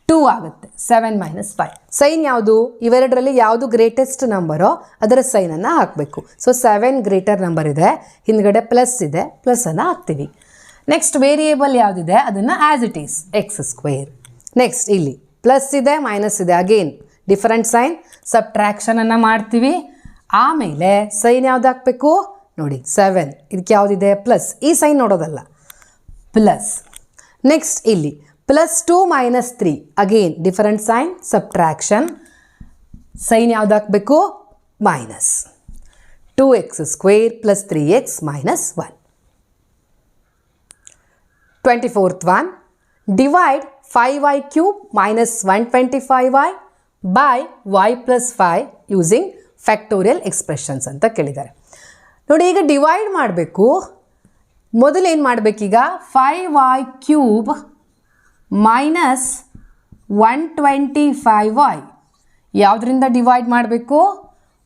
Speaker 1: 2 ಆಗುತ್ತೆ. 7 - 5 ಸೈನ್ ಯಾವುದು? ಇವೆರಡರಲ್ಲಿ ಯಾವುದು ಗ್ರೇಟೆಸ್ಟ್ ನಂಬರೋ ಅದರ ಸೈನನ್ನು ಹಾಕಬೇಕು. ಸೊ 7 ಗ್ರೇಟರ್ ನಂಬರ್ ಇದೆ, ಹಿಂದ್ಗಡೆ ಪ್ಲಸ್ ಇದೆ, ಪ್ಲಸ್ಸನ್ನು ಹಾಕ್ತೀವಿ. ನೆಕ್ಸ್ಟ್ ವೇರಿಯೇಬಲ್ ಯಾವುದಿದೆ ಅದನ್ನು as it is x². Next ಇಲ್ಲಿ ಪ್ಲಸ್ ಇದೆ ಮೈನಸ್ ಇದೆ, ಅಗೇನ್ ಡಿಫರೆಂಟ್ ಸೈನ್. ಸಬ್ಟ್ರಾಕ್ಷನನ್ನು ಮಾಡ್ತೀವಿ. ಆಮೇಲೆ ಸೈನ್ ಯಾವ್ದು ಹಾಕಬೇಕು ನೋಡಿ, 7 ಇದಕ್ಕೆ ಯಾವುದಿದೆ ಪ್ಲಸ್, ಈ ಸೈನ್ ನೋಡೋದಲ್ಲ, ಪ್ಲಸ್. ನೆಕ್ಸ್ಟ್ ಇಲ್ಲಿ +2 - 3 again different sign, subtraction. Sign ಯಾವ್ದು ಹಾಕಬೇಕು? Minus. 2x² + 3x - 1. 24th one, divide 5y³ - 125y by y + 5 using factorial expressions ಅಂತ ಕೇಳಿದ್ದಾರೆ. ನೋಡಿ ಈಗ ಡಿವೈಡ್ ಮಾಡಬೇಕು. ಮೊದಲು ಏನು ಮಾಡಬೇಕೀಗ? 5y³ - 125y ಯಾವುದರಿಂದ ಡಿವೈಡ್ ಮಾಡಬೇಕು?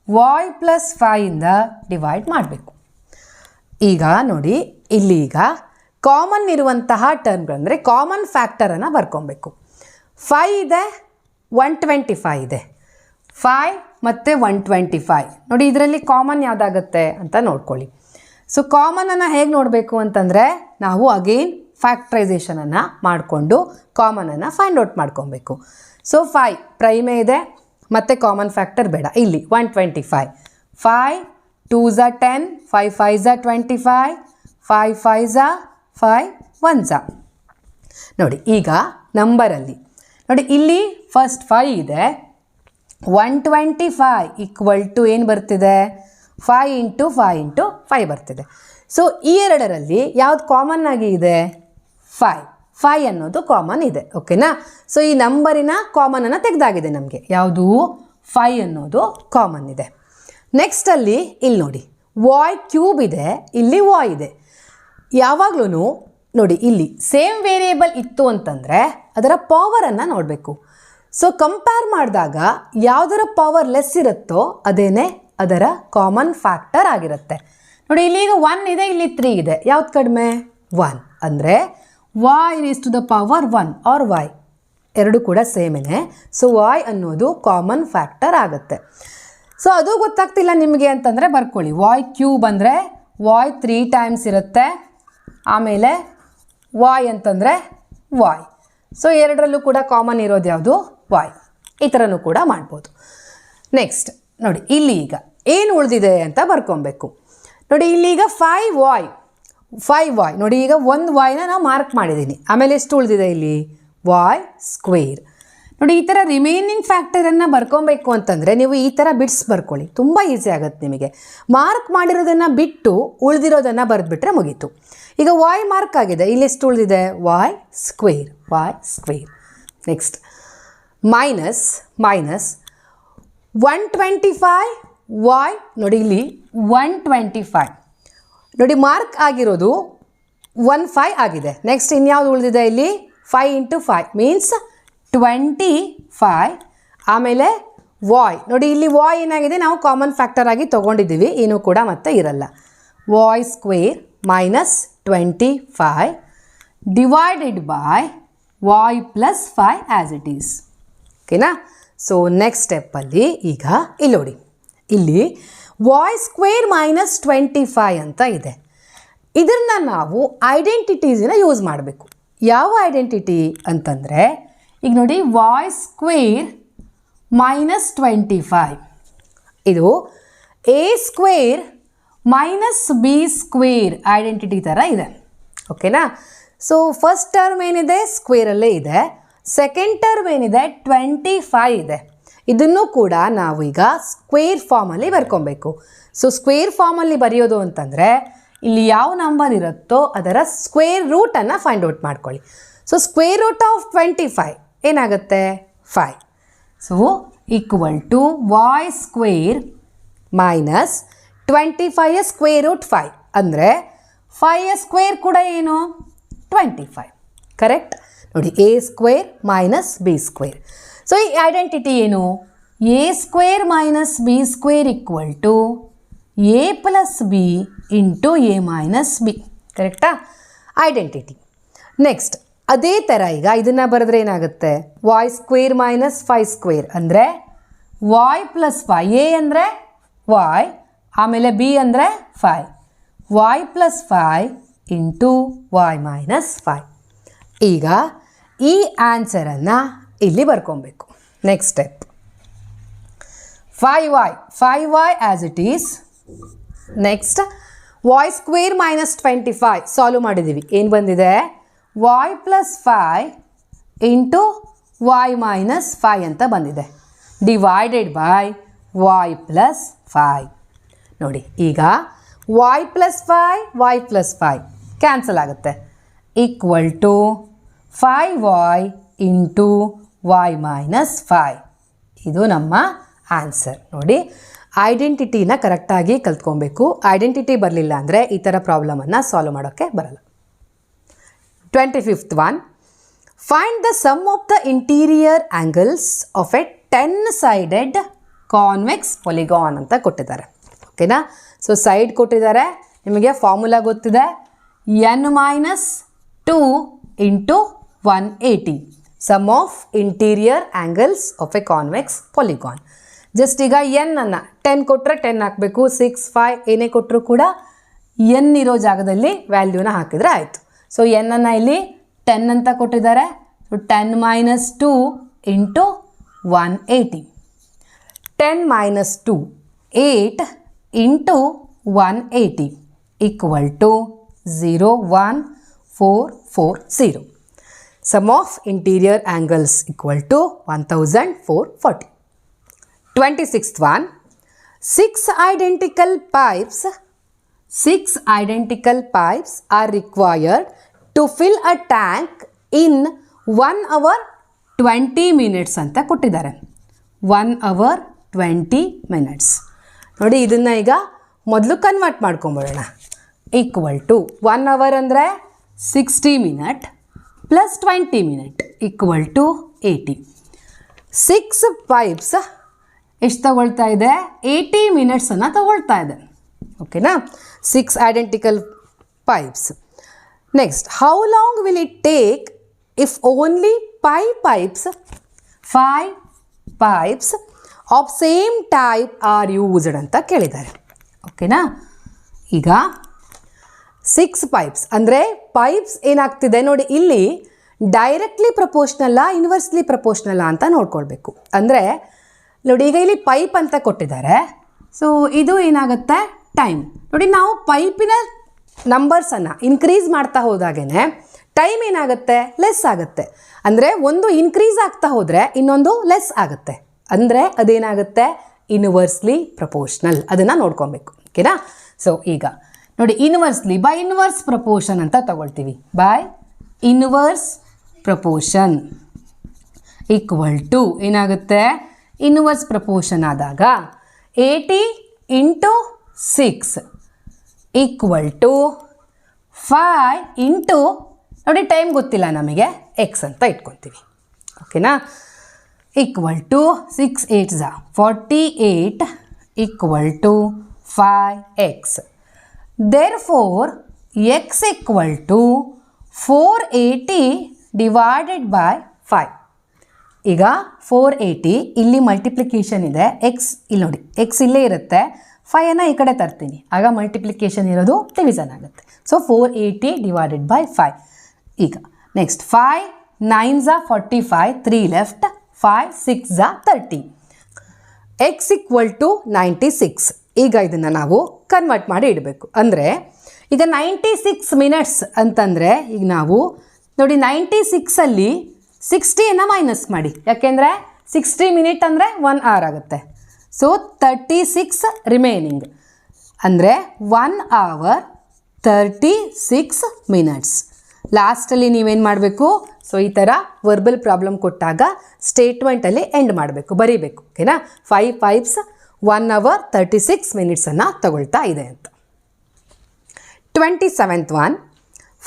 Speaker 1: y + 5 ಡಿವೈಡ್ ಮಾಡಬೇಕು. ಈಗ ನೋಡಿ ಇಲ್ಲಿ ಈಗ ಕಾಮನ್ ಇರುವಂತಹ ಟರ್ಮ್ಗಳು ಅಂದರೆ ಕಾಮನ್ ಫ್ಯಾಕ್ಟರನ್ನು ಬರ್ಕೊಬೇಕು. 5 ಇದೆ, 125 ಇದೆ. 5 ಮತ್ತು 125 ನೋಡಿ ಇದರಲ್ಲಿ ಕಾಮನ್ ಯಾವುದಾಗುತ್ತೆ ಅಂತ ನೋಡ್ಕೊಳ್ಳಿ. ಸೊ ಕಾಮನನ್ನು ಹೇಗೆ ನೋಡಬೇಕು ಅಂತಂದರೆ ನಾವು ಅಗೇನ್ ಫ್ಯಾಕ್ಟ್ರೈಸೇಷನನ್ನು ಮಾಡಿಕೊಂಡು ಕಾಮನನ್ನು ಫೈಂಡ್ ಔಟ್ ಮಾಡ್ಕೊಬೇಕು. ಸೊ 5 ಪ್ರೈಮೇ ಇದೆ ಮತ್ತು ಕಾಮನ್ ಫ್ಯಾಕ್ಟರ್ ಬೇಡ. ಇಲ್ಲಿ 125, 5 2s are 10, 5 5s are 25, 5 5s are 5 1s are. ನೋಡಿ ಈಗ ನಂಬರಲ್ಲಿ ನೋಡಿ ಇಲ್ಲಿ ಫಸ್ಟ್ 5 ಇದೆ, 125 ಏನು ಬರ್ತಿದೆ? 5 × 5 × 5 ಬರ್ತಿದೆ. ಸೊ ಈ ಎರಡರಲ್ಲಿ ಯಾವ್ದು ಕಾಮನ್ ಆಗಿ ಇದೆ? 5 ಅನ್ನೋದು ಕಾಮನ್ ಇದೆ. ಓಕೆನಾ? ಸೊ ಈ ನಂಬರಿನ ಕಾಮನನ್ನು ತೆಗೆದಾಗಿದೆ ನಮಗೆ. ಯಾವುದು? 5 ಅನ್ನೋದು ಕಾಮನ್ ಇದೆ. ನೆಕ್ಸ್ಟಲ್ಲಿ ಇಲ್ಲಿ ನೋಡಿ y³ ಇದೆ, ಇಲ್ಲಿ y ಇದೆ. ಯಾವಾಗಲೂ ನೋಡಿ ಇಲ್ಲಿ ಸೇಮ್ ವೇರಿಯೇಬಲ್ ಇತ್ತು ಅಂತಂದರೆ ಅದರ ಪವರನ್ನು ನೋಡಬೇಕು. ಸೊ ಕಂಪೇರ್ ಮಾಡಿದಾಗ ಯಾವುದರ ಪವರ್ ಲೆಸ್ ಇರುತ್ತೋ ಅದೇನೇ ಅದರ ಕಾಮನ್ ಫ್ಯಾಕ್ಟರ್ ಆಗಿರುತ್ತೆ. ನೋಡಿ ಇಲ್ಲಿ ಈಗ 1 ಇದೆ, ಇಲ್ಲಿ 3 ಇದೆ. ಯಾವ್ದು ಕಡಿಮೆ? 1. ಅಂದರೆ y⁴1 ಆರ್ y ಎರಡು ಕೂಡ ಸೇಮೇನೆ. ಸೊ y ಅನ್ನೋದು ಕಾಮನ್ ಫ್ಯಾಕ್ಟರ್ ಆಗುತ್ತೆ. ಸೊ ಅದು ಗೊತ್ತಾಗ್ತಿಲ್ಲ ನಿಮಗೆ ಅಂತಂದರೆ ಬರ್ಕೊಳ್ಳಿ. y³ ಅಂದರೆ y 3 ಟೈಮ್ಸ್ ಇರುತ್ತೆ. ಆಮೇಲೆ y ಅಂತಂದರೆ y. ಸೊ ಎರಡರಲ್ಲೂ ಕೂಡ ಕಾಮನ್ ಇರೋದು ಯಾವುದು? y. ಈ ಥರನೂ ಕೂಡ ಮಾಡ್ಬೋದು. ನೆಕ್ಸ್ಟ್ ನೋಡಿ ಇಲ್ಲಿ ಈಗ ಏನು ಉಳಿದಿದೆ ಅಂತ ಬರ್ಕೊಬೇಕು. ನೋಡಿ ಇಲ್ಲಿಗ 5y ನೋಡಿ ಈಗ ಒಂದು y ನಾವು ಮಾರ್ಕ್ ಮಾಡಿದ್ದೀನಿ. ಆಮೇಲೆ ಎಷ್ಟು ಉಳಿದಿದೆ ಇಲ್ಲಿ? y². ನೋಡಿ ಈ ಥರ ರಿಮೈನಿಂಗ್ ಫ್ಯಾಕ್ಟರನ್ನು ಬರ್ಕೊಬೇಕು ಅಂತಂದರೆ ನೀವು ಈ ಥರ ಬಿಟ್ಸ್ ಬರ್ಕೊಳ್ಳಿ, ತುಂಬ ಈಸಿ ಆಗುತ್ತೆ ನಿಮಗೆ. ಮಾರ್ಕ್ ಮಾಡಿರೋದನ್ನು ಬಿಟ್ಟು ಉಳಿದಿರೋದನ್ನು ಬರೆದ್ಬಿಟ್ರೆ ಮುಗೀತು. ಈಗ y ಮಾರ್ಕ್ ಆಗಿದೆ, ಇಲ್ಲಿ ಎಷ್ಟು ಉಳಿದಿದೆ? y². ನೆಕ್ಸ್ಟ್ ಮೈನಸ್ 125y ನೋಡಿ ಇಲ್ಲಿ 125 ನೋಡಿ ಮಾರ್ಕ್ ಆಗಿರೋದು 15 ಆಗಿದೆ. ನೆಕ್ಸ್ಟ್ ಇನ್ಯಾವುದು ಉಳಿದಿದೆ ಇಲ್ಲಿ? 5 × 5 ಮೀನ್ಸ್ 25. ಆಮೇಲೆ y ನೋಡಿ ಇಲ್ಲಿ y ಏನಾಗಿದೆ? ನಾವು ಕಾಮನ್ ಫ್ಯಾಕ್ಟರ್ ಆಗಿ ತೊಗೊಂಡಿದ್ದೀವಿ, ಏನೂ ಕೂಡ ಮತ್ತೆ ಇರಲ್ಲ. y² - 25 divided by y + 5 as it is. ಓಕೆನಾ? ಸೊ ನೆಕ್ಸ್ಟ್ ಸ್ಟೆಪ್ಪಲ್ಲಿ ಈಗ ಇಲ್ಲಿ ನೋಡಿ ಇಲ್ಲಿ y² - 25 ಅಂತ ಇದೆ. ಇದನ್ನು ನಾವು ಐಡೆಂಟಿಟೀಸಿನ ಯೂಸ್ ಮಾಡಬೇಕು. ಯಾವ ಐಡೆಂಟಿಟಿ ಅಂತಂದರೆ ಈಗ ನೋಡಿ y² - 25 ಇದು a² minus b square identity ಥರ ಇದೆ. ಓಕೆನಾ? ಸೊ ಫಸ್ಟ್ ಟರ್ಮ್ ಏನಿದೆ ಸ್ಕ್ವೇರಲ್ಲೇ ಇದೆ, ಸೆಕೆಂಡ್ ಟರ್ಮ್ ಏನಿದೆ 25 ಇದೆ. ಇದನ್ನು ಕೂಡ ನಾವು ಈಗ ಸ್ಕ್ವೇರ್ ಫಾರ್ಮಲ್ಲಿ ಬರ್ಕೊಬೇಕು. ಸೊ ಸ್ಕ್ವೇರ್ ಫಾರ್ಮಲ್ಲಿ ಬರೆಯೋದು ಅಂತಂದರೆ ಇಲ್ಲಿ ಯಾವ ನಂಬರ್ ಇರುತ್ತೋ ಅದರ ಸ್ಕ್ವೇರ್ ರೂಟನ್ನು ಫೈಂಡ್ ಔಟ್ ಮಾಡ್ಕೊಳ್ಳಿ. ಸೊ ಸ್ಕ್ವೇರ್ ರೂಟ್ ಆಫ್ 25 ಏನಾಗುತ್ತೆ 5. So equal to y square minus 25 square root 5 ಅಂದರೆ 5 ಸ್ಕ್ವೇರ್ ಕೂಡ ಏನು 25. ಕರೆಕ್ಟ್? ನೋಡಿ, a square minus b square. So ಈ ಐಡೆಂಟಿಟಿ ಏನು? A square minus b square equal to a plus b into a minus b. ಕರೆಕ್ಟಾ? Identity. Next ಅದೇ ಥರ ಈಗ ಇದನ್ನು ಬರೆದ್ರೆ ಏನಾಗುತ್ತೆ? ವಾಯ್ ಸ್ಕ್ವೇರ್ ಮೈನಸ್ 5 ಸ್ಕ್ವೇರ್ ಅಂದರೆ ವಾಯ್ ಪ್ಲಸ್ 5. ಎ ಅಂದರೆ ವಾಯ್, ಆಮೇಲೆ ಬಿ ಅಂದರೆ 5. Y plus 5 into y minus 5. ಈಗ ಈ ಆನ್ಸರನ್ನು ಇಲ್ಲಿ ಬರ್ಕೊಬೇಕು. Next step 5y as it is. Next Y square minus 25 solve ಮಾಡಿದ್ದೀವಿ. ಏನು ಬಂದಿದೆ? Y plus 5 into y minus 5 ಅಂತ ಬಂದಿದೆ, ಡಿವೈಡೆಡ್ ಬೈ ವಾಯ್ ಪ್ಲಸ್ 5. ನೋಡಿ, ಈಗ ವಾಯ್ ಪ್ಲಸ್ 5 ಕ್ಯಾನ್ಸಲ್ ಆಗುತ್ತೆ, equal to 5y into y minus 5. ಇದು ನಮ್ಮ ಆನ್ಸರ್. ನೋಡಿ, ಐಡೆಂಟಿಟಿನ ಕರೆಕ್ಟಾಗಿ ಕಲ್ತ್ಕೊಬೇಕು. ಐಡೆಂಟಿಟಿ ಬರಲಿಲ್ಲ ಅಂದರೆ ಈ ಥರ ಪ್ರಾಬ್ಲಮನ್ನು ಸಾಲ್ವ್ ಮಾಡೋಕ್ಕೆ ಬರಲ್ಲ. 25th one, find the sum of the interior angles of a 10-sided convex polygon ಅಂತ ಕೊಟ್ಟಿದ್ದಾರೆ. ಓಕೆನಾ? ಸೊ ಸೈಡ್ ಕೊಟ್ಟಿದ್ದಾರೆ, ನಿಮಗೆ ಫಾರ್ಮುಲಾ ಗೊತ್ತಿದೆ, n-2 into 180 sum of interior angles of a convex polygon. Just ಈಗ ಎನ್ ಅನ್ನು 10 ಕೊಟ್ಟರೆ 10 ಹಾಕಬೇಕು, 6, 5 ಏನೇ ಕೊಟ್ಟರು ಕೂಡ ಎನ್ ಇರೋ ಜಾಗದಲ್ಲಿ ವ್ಯಾಲ್ಯೂನ ಹಾಕಿದರೆ ಆಯಿತು. ಸೊ ಎನ್ನನ್ನು ಇಲ್ಲಿ 10 ಅಂತ ಕೊಟ್ಟಿದ್ದಾರೆ. So 10-2 into 180. 10-2 8 into 180 equal to 01440. Sum of interior angles equal to 1440. 26th one, 6 identical pipes are required to fill a tank in 1 hour 20 minutes ಅಂತ ಕೊಟ್ಟಿದ್ದಾರೆ. 1 hour 20 minutes. ನೋಡಿ, ಇದನ್ನು ಈಗ ಮೊದಲು ಕನ್ವರ್ಟ್ ಮಾಡ್ಕೊಂಬಿಡೋಣ. ಈಕ್ವಲ್ ಟು 1 hour ಅಂದರೆ 60 minutes plus 20 minutes equal to 80. 6 pipes ಎಷ್ಟು ತಗೊಳ್ತಾ ಇದೆ? 80 minutesನ್ನು ತಗೊಳ್ತಾ ಇದೆ. ಓಕೆನಾ? 6 identical pipes. Next, how long will it take if only 5 pipes of same type are used ಅಂತ ಕೇಳಿದ್ದಾರೆ. ಓಕೆನಾ? ಈಗ 6 pipes ಅಂದರೆ ಪೈಪ್ಸ್ ಏನಾಗ್ತಿದೆ ನೋಡಿ, ಇಲ್ಲಿ ಡೈರೆಕ್ಟ್ಲಿ ಪ್ರಪೋರ್ಷ್ನಲ್ಲ ಇನ್ವರ್ಸ್ಲಿ ಪ್ರಪೋರ್ಷ್ನಲ್ಲ ಅಂತ ನೋಡ್ಕೊಳ್ಬೇಕು. ಅಂದರೆ ನೋಡಿ, ಈಗ ಇಲ್ಲಿ ಪೈಪ್ ಅಂತ ಕೊಟ್ಟಿದ್ದಾರೆ. ಸೊ ಇದು ಏನಾಗುತ್ತೆ? ಟೈಮ್. ನೋಡಿ, ನಾವು ಪೈಪಿನ ನಂಬರ್ಸನ್ನು ಇನ್ಕ್ರೀಸ್ ಮಾಡ್ತಾ ಹೋದಾಗೇ ಟೈಮ್ ಏನಾಗುತ್ತೆ? ಲೆಸ್ ಆಗುತ್ತೆ. ಅಂದರೆ ಒಂದು ಇನ್ಕ್ರೀಸ್ ಆಗ್ತಾ ಹೋದರೆ ಇನ್ನೊಂದು ಲೆಸ್ ಆಗುತ್ತೆ. ಅಂದರೆ ಅದೇನಾಗುತ್ತೆ? Inversely proportional. ಅದನ್ನು ನೋಡ್ಕೊಬೇಕು. ಓಕೆನಾ? ಸೊ ಈಗ ನೋಡಿ, ಇನ್ವರ್ಸ್ಲಿ ಬೈ ಇನ್ವರ್ಸ್ ಪ್ರಪೋರ್ಷನ್ ಅಂತ ತಗೊಳ್ತೀವಿ. By inverse proportion equal to ಏನಾಗುತ್ತೆ? ಇನ್ವರ್ಸ್ ಪ್ರಪೋರ್ಷನ್ ಆದಾಗ 80 ಇಂಟು 6 ಈಕ್ವಲ್ ಟು 5 ಇಂಟು ನೋಡಿ, ಟೈಮ್ ಗೊತ್ತಿಲ್ಲ ನಮಗೆ, ಎಕ್ಸ್ ಅಂತ ಇಟ್ಕೊತೀವಿ. ಓಕೆನಾ? Equal to 6 8 48 equal to 5x. Therefore, x equal to 480 divided by 5. ಈಗ 480 ಇಲ್ಲಿ ಮಲ್ಟಿಪ್ಲಿಕೇಶನ್ ಇದೆ, ಎಕ್ಸ್ ಇಲ್ಲಿ ನೋಡಿ, ಎಕ್ಸ್ ಇಲ್ಲೇ ಇರುತ್ತೆ, 5ಅನ್ನು ಈ ಕಡೆ ತರ್ತೀನಿ, ಆಗ ಮಲ್ಟಿಪ್ಲಿಕೇಶನ್ ಇರೋದು ಡಿವಿಷನ್ ಆಗುತ್ತೆ. So 480 divided by 5. ಈಗ next 5 9 45, 3 left, 5 6 30. X equal to 96. ಈಗ ಇದನ್ನು ನಾವು ಕನ್ವರ್ಟ್ ಮಾಡಿ ಇಡಬೇಕು. ಅಂದರೆ ಈಗ 96 ಮಿನಿಟ್ಸ್ ಅಂತಂದರೆ ಈಗ ನಾವು ನೋಡಿ 96ಅಲ್ಲಿ 60ಯನ್ನು ಮೈನಸ್ ಮಾಡಿ, ಯಾಕೆಂದರೆ 60 ಮಿನಿಟ್ ಅಂದರೆ 1 hour ಆಗುತ್ತೆ. ಸೊ 36 ರಿಮೈನಿಂಗ್ ಅಂದರೆ 1 hour 36 ಮಿನಿಟ್ಸ್. ಲಾಸ್ಟಲ್ಲಿ ನೀವೇನು ಮಾಡಬೇಕು, ಸೊ ಈ ಥರ ವರ್ಬಲ್ ಪ್ರಾಬ್ಲಮ್ ಕೊಟ್ಟಾಗ ಸ್ಟೇಟ್ಮೆಂಟಲ್ಲಿ ಎಂಡ್ ಮಾಡಬೇಕು, ಬರೀಬೇಕು. ಓಕೆನಾ? 5 5s 1 hour 36 ಮಿನಿಟ್ಸನ್ನು ತಗೊಳ್ತಾ ಇದೆ ಅಂತ. 27th one,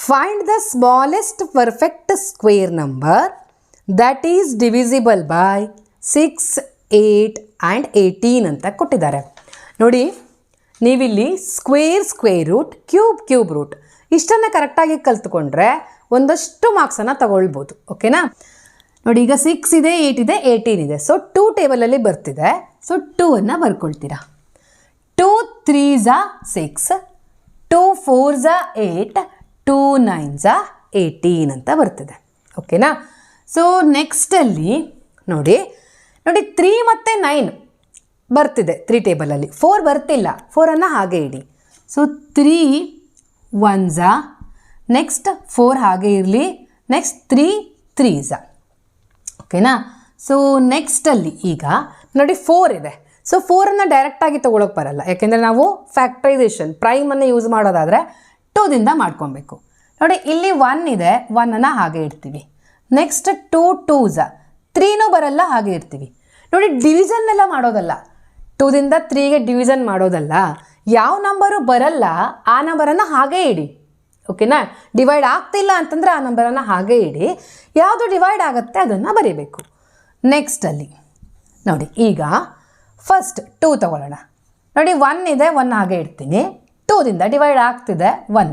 Speaker 1: find the smallest perfect square number that is divisible by 6, 8 and 18 ಅಂತ ಕೊಟ್ಟಿದ್ದಾರೆ. ನೋಡಿ, ನೀವಿಲ್ಲಿ ಸ್ಕ್ವೇರ್ ರೂಟ್, ಕ್ಯೂಬ್ ರೂಟ್ ಇಷ್ಟನ್ನು ಕರೆಕ್ಟಾಗಿ ಕಲ್ತ್ಕೊಂಡ್ರೆ ಒಂದಷ್ಟು ಮಾರ್ಕ್ಸನ್ನು ತಗೊಳ್ಬೋದು. ಓಕೆನಾ? ನೋಡಿ, ಈಗ 6 ಇದೆ, 8 ಇದೆ, 18 ಇದೆ. ಸೊ 2 ಟೇಬಲಲ್ಲಿ ಬರ್ತಿದೆ. ಸೊ 2ಅನ್ನು ಬರ್ಕೊಳ್ತೀರಾ. 2 3s 6, 2 4s 8, 2 9s 18 ಅಂತ ಬರ್ತಿದೆ. ಓಕೆನಾ? ಸೊ ನೆಕ್ಸ್ಟಲ್ಲಿ ನೋಡಿ 3 ಮತ್ತು 9 ಬರ್ತಿದೆ 3 ಟೇಬಲಲ್ಲಿ. 4 ಬರ್ತಿಲ್ಲ, 4ಅನ್ನು ಹಾಗೆ ಇಡಿ. ಸೊ 3 1s, ನೆಕ್ಸ್ಟ್ 4 ಹಾಗೆ ಇರಲಿ, ನೆಕ್ಸ್ಟ್ 3 3s. ಓಕೆನಾ? ಸೊ ನೆಕ್ಸ್ಟಲ್ಲಿ ಈಗ ನೋಡಿ 4 ಇದೆ. ಸೊ 4ಅನ್ನು ಡೈರೆಕ್ಟಾಗಿ ತೊಗೊಳಕ್ಕೆ ಬರಲ್ಲ, ಯಾಕೆಂದರೆ ನಾವು ಫ್ಯಾಕ್ಟ್ರೈಸೇಷನ್ ಪ್ರೈಮನ್ನು ಯೂಸ್ ಮಾಡೋದಾದರೆ 2ದಿಂದ ಮಾಡ್ಕೊಬೇಕು. ನೋಡಿ, ಇಲ್ಲಿ 1 ಇದೆ, 1ಅನ್ನು ಹಾಗೆ ಇಡ್ತೀವಿ. ನೆಕ್ಸ್ಟ್ 2 2s, 3ನೂ ಬರಲ್ಲ, ಹಾಗೆ ಇರ್ತೀವಿ. ನೋಡಿ, ಡಿವಿಷನ್ನೆಲ್ಲ ಮಾಡೋದಲ್ಲ, 2ದಿಂದ 3ಗೆ ಡಿವಿಷನ್ ಮಾಡೋದಲ್ಲ. ಯಾವ ನಂಬರು ಬರಲ್ಲ ಆ ನಂಬರನ್ನು ಹಾಗೇ ಇಡಿ. ಓಕೆನಾ? ಡಿವೈಡ್ ಆಗ್ತಿಲ್ಲ ಅಂತಂದರೆ ಆ ನಂಬರನ್ನು ಹಾಗೇ ಇಡಿ. ಯಾವುದು ಡಿವೈಡ್ ಆಗುತ್ತೆ ಅದನ್ನು ಬರೀಬೇಕು. ನೆಕ್ಸ್ಟಲ್ಲಿ ನೋಡಿ, ಈಗ ಫಸ್ಟ್ 2 ತಗೊಳ್ಳೋಣ. ನೋಡಿ, 1 ಇದೆ, 1 ಹಾಗೆ ಇಡ್ತೀನಿ. 2ದಿಂದ ಡಿವೈಡ್ ಆಗ್ತಿದೆ 1.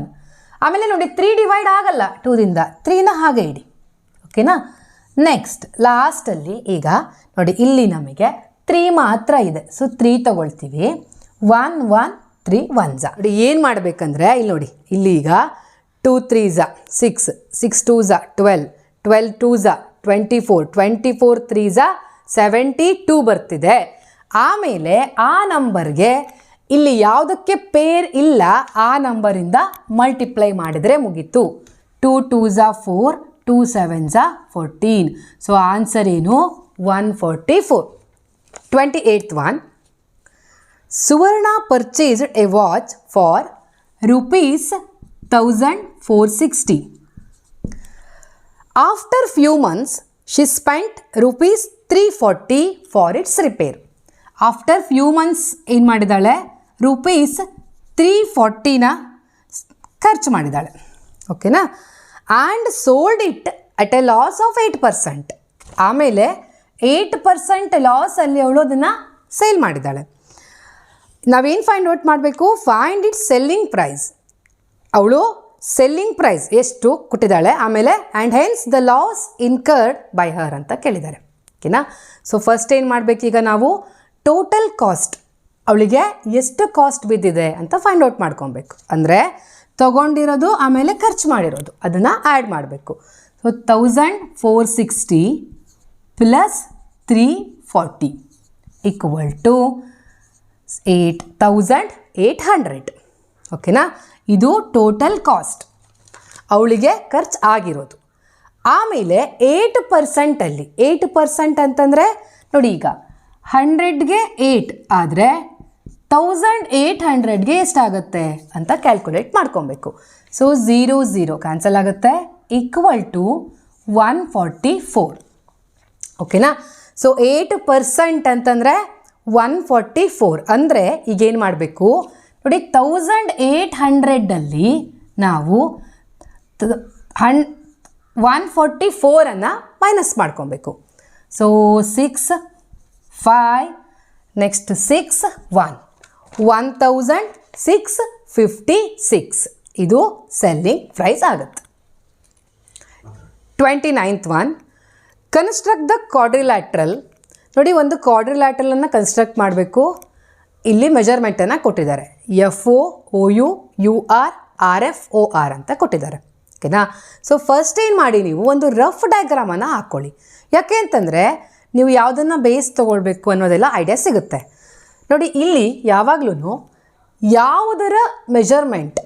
Speaker 1: ಆಮೇಲೆ ನೋಡಿ 3 ಡಿವೈಡ್ ಆಗಲ್ಲ 2ದಿಂದ, 3ನ ಹಾಗೆ ಇಡಿ. ಓಕೆನಾ? ನೆಕ್ಸ್ಟ್ ಲಾಸ್ಟಲ್ಲಿ ಈಗ ನೋಡಿ, ಇಲ್ಲಿ ನಮಗೆ 3 ಮಾತ್ರ ಇದೆ. ಸೊ 3 ತಗೊಳ್ತೀವಿ. 1 1 3 1s. ನೋಡಿ, ಏನು ಮಾಡಬೇಕಂದ್ರೆ ಇಲ್ಲಿ ನೋಡಿ, ಇಲ್ಲಿ ಈಗ 2 3s 6, 6 2s 12, 12 2s 24, 24 3s 72 ಬರ್ತಿದೆ. ಆಮೇಲೆ ಆ ನಂಬರ್ಗೆ ಇಲ್ಲಿ ಯಾವುದಕ್ಕೆ ಪೇರ್ ಇಲ್ಲ ಆ ನಂಬರಿಂದ ಮಲ್ಟಿಪ್ಲೈ ಮಾಡಿದರೆ ಮುಗೀತು. 2 2s 4, 2 7s 14. ಸೊ ಆನ್ಸರ್ ಏನು? 144. 28th one, Suvarna purchased a watch for rupees 1460. After few months, she spent rupees 340 for its repair. After few months ಏನು ಮಾಡಿದಾಳೆ? rupees 340ನ ಖರ್ಚು ಮಾಡಿದಾಳೆ. ಓಕೆನಾ? And sold it at a loss of 8%. ಆಮೇಲೆ 8% ಲಾಸಲ್ಲಿ ಅವಳು ಅದನ್ನು sale ಮಾಡಿದ್ದಾಳೆ. ನಾವೇನು ಫೈಂಡ್ ಔಟ್ ಮಾಡಬೇಕು? Find it selling price. ಅವಳು ಸೆಲ್ಲಿಂಗ್ ಪ್ರೈಸ್ ಎಷ್ಟು ಕೊಟ್ಟಿದ್ದಾಳೆ, ಆಮೇಲೆ and hence the loss incurred by her ಅಂತ ಕೇಳಿದ್ದಾರೆ. ಓಕೆನಾ? ಸೊ ಫಸ್ಟ್ ಏನು ಮಾಡಬೇಕೀಗ ನಾವು? ಟೋಟಲ್ ಕಾಸ್ಟ್, ಅವಳಿಗೆ ಎಷ್ಟು ಕಾಸ್ಟ್ ಬಿದ್ದಿದೆ ಅಂತ ಫೈಂಡ್ ಔಟ್ ಮಾಡ್ಕೊಬೇಕು. ಅಂದರೆ ತೊಗೊಂಡಿರೋದು ಆಮೇಲೆ ಖರ್ಚು ಮಾಡಿರೋದು ಅದನ್ನು ಆ್ಯಡ್ ಮಾಡಬೇಕು. So 1460 plus 340 equal to 8800. ಓಕೆನಾ? ಇದು ಟೋಟಲ್ ಕಾಸ್ಟ್, ಅವಳಿಗೆ ಖರ್ಚು ಆಗಿರೋದು. ಆಮೇಲೆ 8%ಅಲ್ಲಿ 8% ಅಂತಂದರೆ ನೋಡಿ, ಈಗ 100ಗೆ 8 ಆದರೆ 1800ಗೆ ಎಷ್ಟಾಗುತ್ತೆ ಅಂತ ಕ್ಯಾಲ್ಕುಲೇಟ್ ಮಾಡ್ಕೊಬೇಕು. ಸೊ 0 0 ಕ್ಯಾನ್ಸಲ್ ಆಗುತ್ತೆ, ಈಕ್ವಲ್ ಟು 144. ಓಕೆನಾ? ಸೊ 8% ಅಂತಂದರೆ 144. ಅಂದರೆ ಈಗೇನು ಮಾಡಬೇಕು ನೋಡಿ, 1800ಅಲ್ಲಿ ನಾವು 144ಅನ್ನು ಮೈನಸ್ ಮಾಡ್ಕೊಬೇಕು. ಸೊ 6 5 ನೆಕ್ಸ್ಟ್ 6 1 1656 ಇದು ಸೆಲ್ಲಿಂಗ್ ಪ್ರೈಸ್ ಆಗುತ್ತೆ. 29th one, construct the quadrilateral. ನೋಡಿ, ಒಂದು ಕ್ವಾಡ್ರಿಲ್ಯಾಟ್ರಲನ್ನು ಕನ್ಸ್ಟ್ರಕ್ಟ್ ಮಾಡಬೇಕು. ಇಲ್ಲಿ ಮೆಜರ್ಮೆಂಟನ್ನು ಕೊಟ್ಟಿದ್ದಾರೆ. FO OU UR RF OR ಅಂತ ಕೊಟ್ಟಿದ್ದಾರೆ. ಓಕೆನಾ? ಸೊ ಫಸ್ಟ್ ಏನು ಮಾಡಿ, ನೀವು ಒಂದು ರಫ್ ಡಯಾಗ್ರಾಮನ್ನು ಹಾಕ್ಕೊಳ್ಳಿ. ಯಾಕೆ ಅಂತಂದರೆ ನೀವು ಯಾವುದನ್ನು ಬೇಸ್ ತೊಗೊಳ್ಬೇಕು ಅನ್ನೋದೆಲ್ಲ ಐಡಿಯಾ ಸಿಗುತ್ತೆ. ನೋಡಿ ಇಲ್ಲಿ ಯಾವಾಗಲೂ ಯಾವುದರ ಮೆಜರ್ಮೆಂಟ್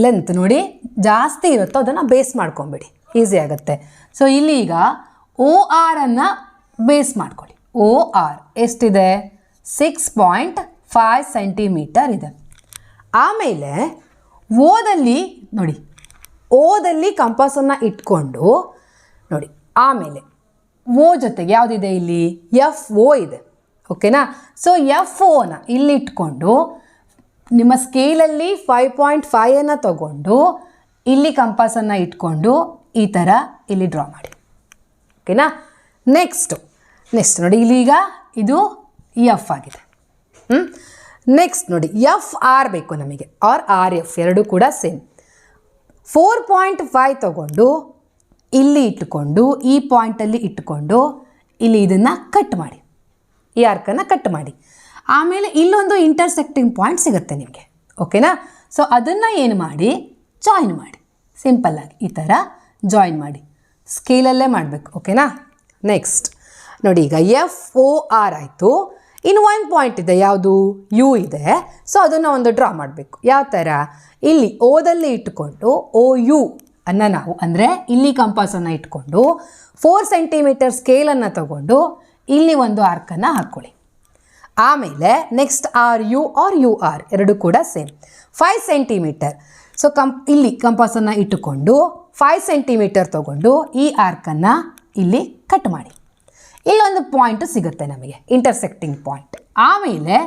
Speaker 1: ಲೆಂತ್ ನೋಡಿ ಜಾಸ್ತಿ ಇರುತ್ತೋ ಅದನ್ನು ಬೇಸ್ ಮಾಡ್ಕೊಂಬಿಡಿ, ಈಸಿ ಆಗುತ್ತೆ. ಸೊ ಇಲ್ಲಿ ಈಗ ಓ ಆರ್ ಅನ್ನು ಬೇಸ್ ಮಾಡ್ಕೊಳ್ಳಿ. ಓ ಆರ್ ಎಷ್ಟಿದೆ? 6.5 ಸೆಂಟಿಮೀಟರ್ ಇದೆ. ಆಮೇಲೆ ಓದಲ್ಲಿ ನೋಡಿ, ಓದಲ್ಲಿ ಕಂಪಾಸನ್ನು ಇಟ್ಕೊಂಡು ನೋಡಿ, ಆಮೇಲೆ ಓ ಜೊತೆಗೆ ಯಾವುದಿದೆ ಇಲ್ಲಿ? ಎಫ್ ಓ ಇದೆ. ಓಕೆನಾ? ಸೊ ಎಫ್ ಓನ ಇಲ್ಲಿ ಇಟ್ಕೊಂಡು ನಿಮ್ಮ ಸ್ಕೇಲಲ್ಲಿ 5.5 ತಗೊಂಡು ಇಲ್ಲಿ ಕಂಪಾಸನ್ನು ಇಟ್ಕೊಂಡು ಈ ಥರ ಇಲ್ಲಿ ಡ್ರಾ ಮಾಡಿ. ಓಕೆನಾ? ನೆಕ್ಸ್ಟ್ ನೋಡಿ, ಇಲ್ಲೀಗ ಇದು ಎಫ್ ಆಗಿದೆ. ನೆಕ್ಸ್ಟ್ ನೋಡಿ, ಎಫ್ ಆರ್ ಬೇಕು ನಮಗೆ, ಆರ್ ಆರ್ ಎಫ್ ಎರಡೂ ಕೂಡ ಸೇಮ್. 4.5 ತಗೊಂಡು ಇಲ್ಲಿ ಇಟ್ಟುಕೊಂಡು ಈ ಪಾಯಿಂಟಲ್ಲಿ ಇಟ್ಟುಕೊಂಡು ಇಲ್ಲಿ ಇದನ್ನು ಕಟ್ ಮಾಡಿ, ಈ ಆರ್ಕನ್ನು ಕಟ್ ಮಾಡಿ. ಆಮೇಲೆ ಇಲ್ಲೊಂದು ಇಂಟರ್ಸೆಕ್ಟಿಂಗ್ ಪಾಯಿಂಟ್ ಸಿಗುತ್ತೆ ನಿಮಗೆ. ಓಕೆನಾ? ಸೊ ಅದನ್ನು ಏನು ಮಾಡಿ? ಜಾಯಿನ್ ಮಾಡಿ. ಸಿಂಪಲ್ಲಾಗಿ ಈ ಥರ ಜಾಯಿನ್ ಮಾಡಿ, ಸ್ಕೇಲಲ್ಲೇ ಮಾಡಬೇಕು. ಓಕೆನಾ? ನೆಕ್ಸ್ಟ್ ನೋಡಿ, ಈಗ ಎಫ್ ಓ ಆರ್ ಆಯಿತು. ಇನ್ನು ಒಂದು ಪಾಯಿಂಟ್ ಇದೆ, ಯಾವುದು? ಯು ಇದೆ. ಸೊ ಅದನ್ನು ಒಂದು ಡ್ರಾ ಮಾಡಬೇಕು. ಯಾವ ಥರ? ಇಲ್ಲಿ ಓದಲ್ಲಿ ಇಟ್ಟುಕೊಂಡು ಓ ಯು ಅನ್ನು ನಾವು ಅಂದರೆ ಇಲ್ಲಿ ಕಂಪಾಸನ್ನು ಇಟ್ಕೊಂಡು 4 ಸೆಂಟಿಮೀಟರ್ ಸ್ಕೇಲನ್ನು ತಗೊಂಡು ಇಲ್ಲಿ ಒಂದು ಆರ್ಕನ್ನು ಹಾಕ್ಕೊಳ್ಳಿ. ಆಮೇಲೆ next R U R U R ಎರಡೂ ಕೂಡ ಸೇಮ್ 5 ಸೆಂಟಿಮೀಟರ್. ಸೊ ಇಲ್ಲಿ ಕಂಪಾಸನ್ನು ಇಟ್ಟುಕೊಂಡು 5 ಸೆಂಟಿಮೀಟರ್ ತಗೊಂಡು ಈ ಆರ್ಕನ್ನು ಇಲ್ಲಿ ಕಟ್ ಮಾಡಿ. ಇಲ್ಲೊಂದು ಪಾಯಿಂಟ್ ಸಿಗುತ್ತೆ ನಮಗೆ, ಇಂಟರ್ಸೆಕ್ಟಿಂಗ್ ಪಾಯಿಂಟ್. ಆಮೇಲೆ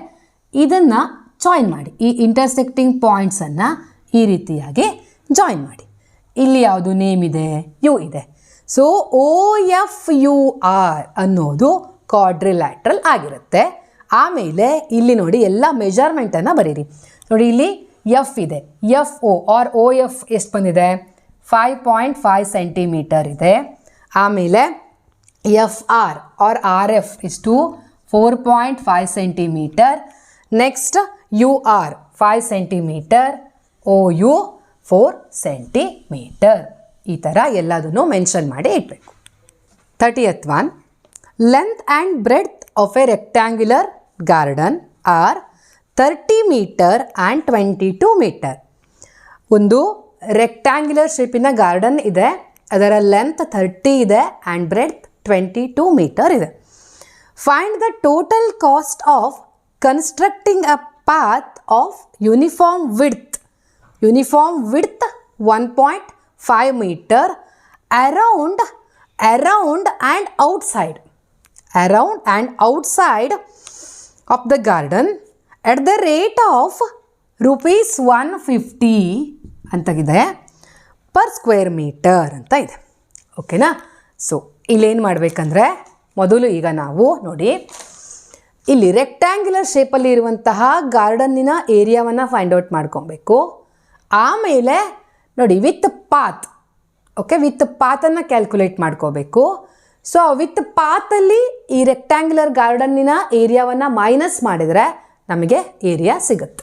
Speaker 1: ಇದನ್ನು ಜಾಯಿನ್ ಮಾಡಿ, ಈ ಇಂಟರ್ಸೆಕ್ಟಿಂಗ್ ಪಾಯಿಂಟ್ಸನ್ನು ಈ ರೀತಿಯಾಗಿ ಜಾಯಿನ್ ಮಾಡಿ. ಇಲ್ಲಿ ಯಾವುದು ನೇಮ್ ಇದೆ? ಯು ಇದೆ. So O F U R ಅನ್ನೋದು ಕ್ವಾಡ್ರಿಲ್ಯಾಟ್ರಲ್ ಆಗಿರುತ್ತೆ. ಆಮೇಲೆ ಇಲ್ಲಿ ನೋಡಿ ಎಲ್ಲ ಮೆಜರ್ಮೆಂಟನ್ನು ಬರೀರಿ. ನೋಡಿ ಇಲ್ಲಿ ಎಫ್ ಇದೆ, F O R O F ಎಷ್ಟು ಬಂದಿದೆ? 5.5 ಸೆಂಟಿಮೀಟರ್ ಇದೆ. ಆಮೇಲೆ F R R R F ಎಷ್ಟು? 4.5 centimetre. Next U R 5 centimetre, O U 4 centimetre. ಈ ಥರ ಎಲ್ಲದನ್ನು ಮೆನ್ಷನ್ ಮಾಡಿ ಇಡಬೇಕು. 30th one, length and breadth of a rectangular garden are 30 meter and 22 meter. ಒಂದು ರೆಕ್ಟ್ಯಾಂಗ್ಯುಲರ್ ಶೇಪಿನ ಗಾರ್ಡನ್ ಇದೆ, ಅದರ ಲೆಂತ್ 30 ಇದೆ ಆ್ಯಂಡ್ ಬ್ರೆಡ್ತ್ 22 ಮೀಟರ್ ಇದೆ. Find the total cost of constructing a path of uniform width 1.5 metre around and outside of the garden at the rate of rupees 150 ಅಂತಾಗಿದೆ per square metre ಅಂತ ಇದೆ. ಓಕೆನಾ? So ಇಲ್ಲೇನು ಮಾಡಬೇಕಂದ್ರೆ ಮೊದಲು ಈಗ ನಾವು ನೋಡಿ ಇಲ್ಲಿ ರೆಕ್ಟ್ಯಾಂಗ್ಯುಲರ್ ಶೇಪಲ್ಲಿ ಇರುವಂತಹ ಗಾರ್ಡನ್ನಿನ ಏರಿಯಾವನ್ನು ಫೈಂಡ್ ಔಟ್ ಮಾಡ್ಕೊಬೇಕು. ಆಮೇಲೆ ನೋಡಿ ವಿತ್ ಪಾತ್, ಓಕೆ, ವಿತ್ ಪಾತನ್ನು ಕ್ಯಾಲ್ಕುಲೇಟ್ ಮಾಡ್ಕೋಬೇಕು. ಸೊ ವಿತ್ ಪಾತಲ್ಲಿ ಈ ರೆಕ್ಟ್ಯಾಂಗ್ಯುಲರ್ ಗಾರ್ಡನ್ನಿನ ಏರಿಯಾವನ್ನು ಮೈನಸ್ ಮಾಡಿದರೆ ನಮಗೆ ಏರಿಯಾ ಸಿಗುತ್ತೆ.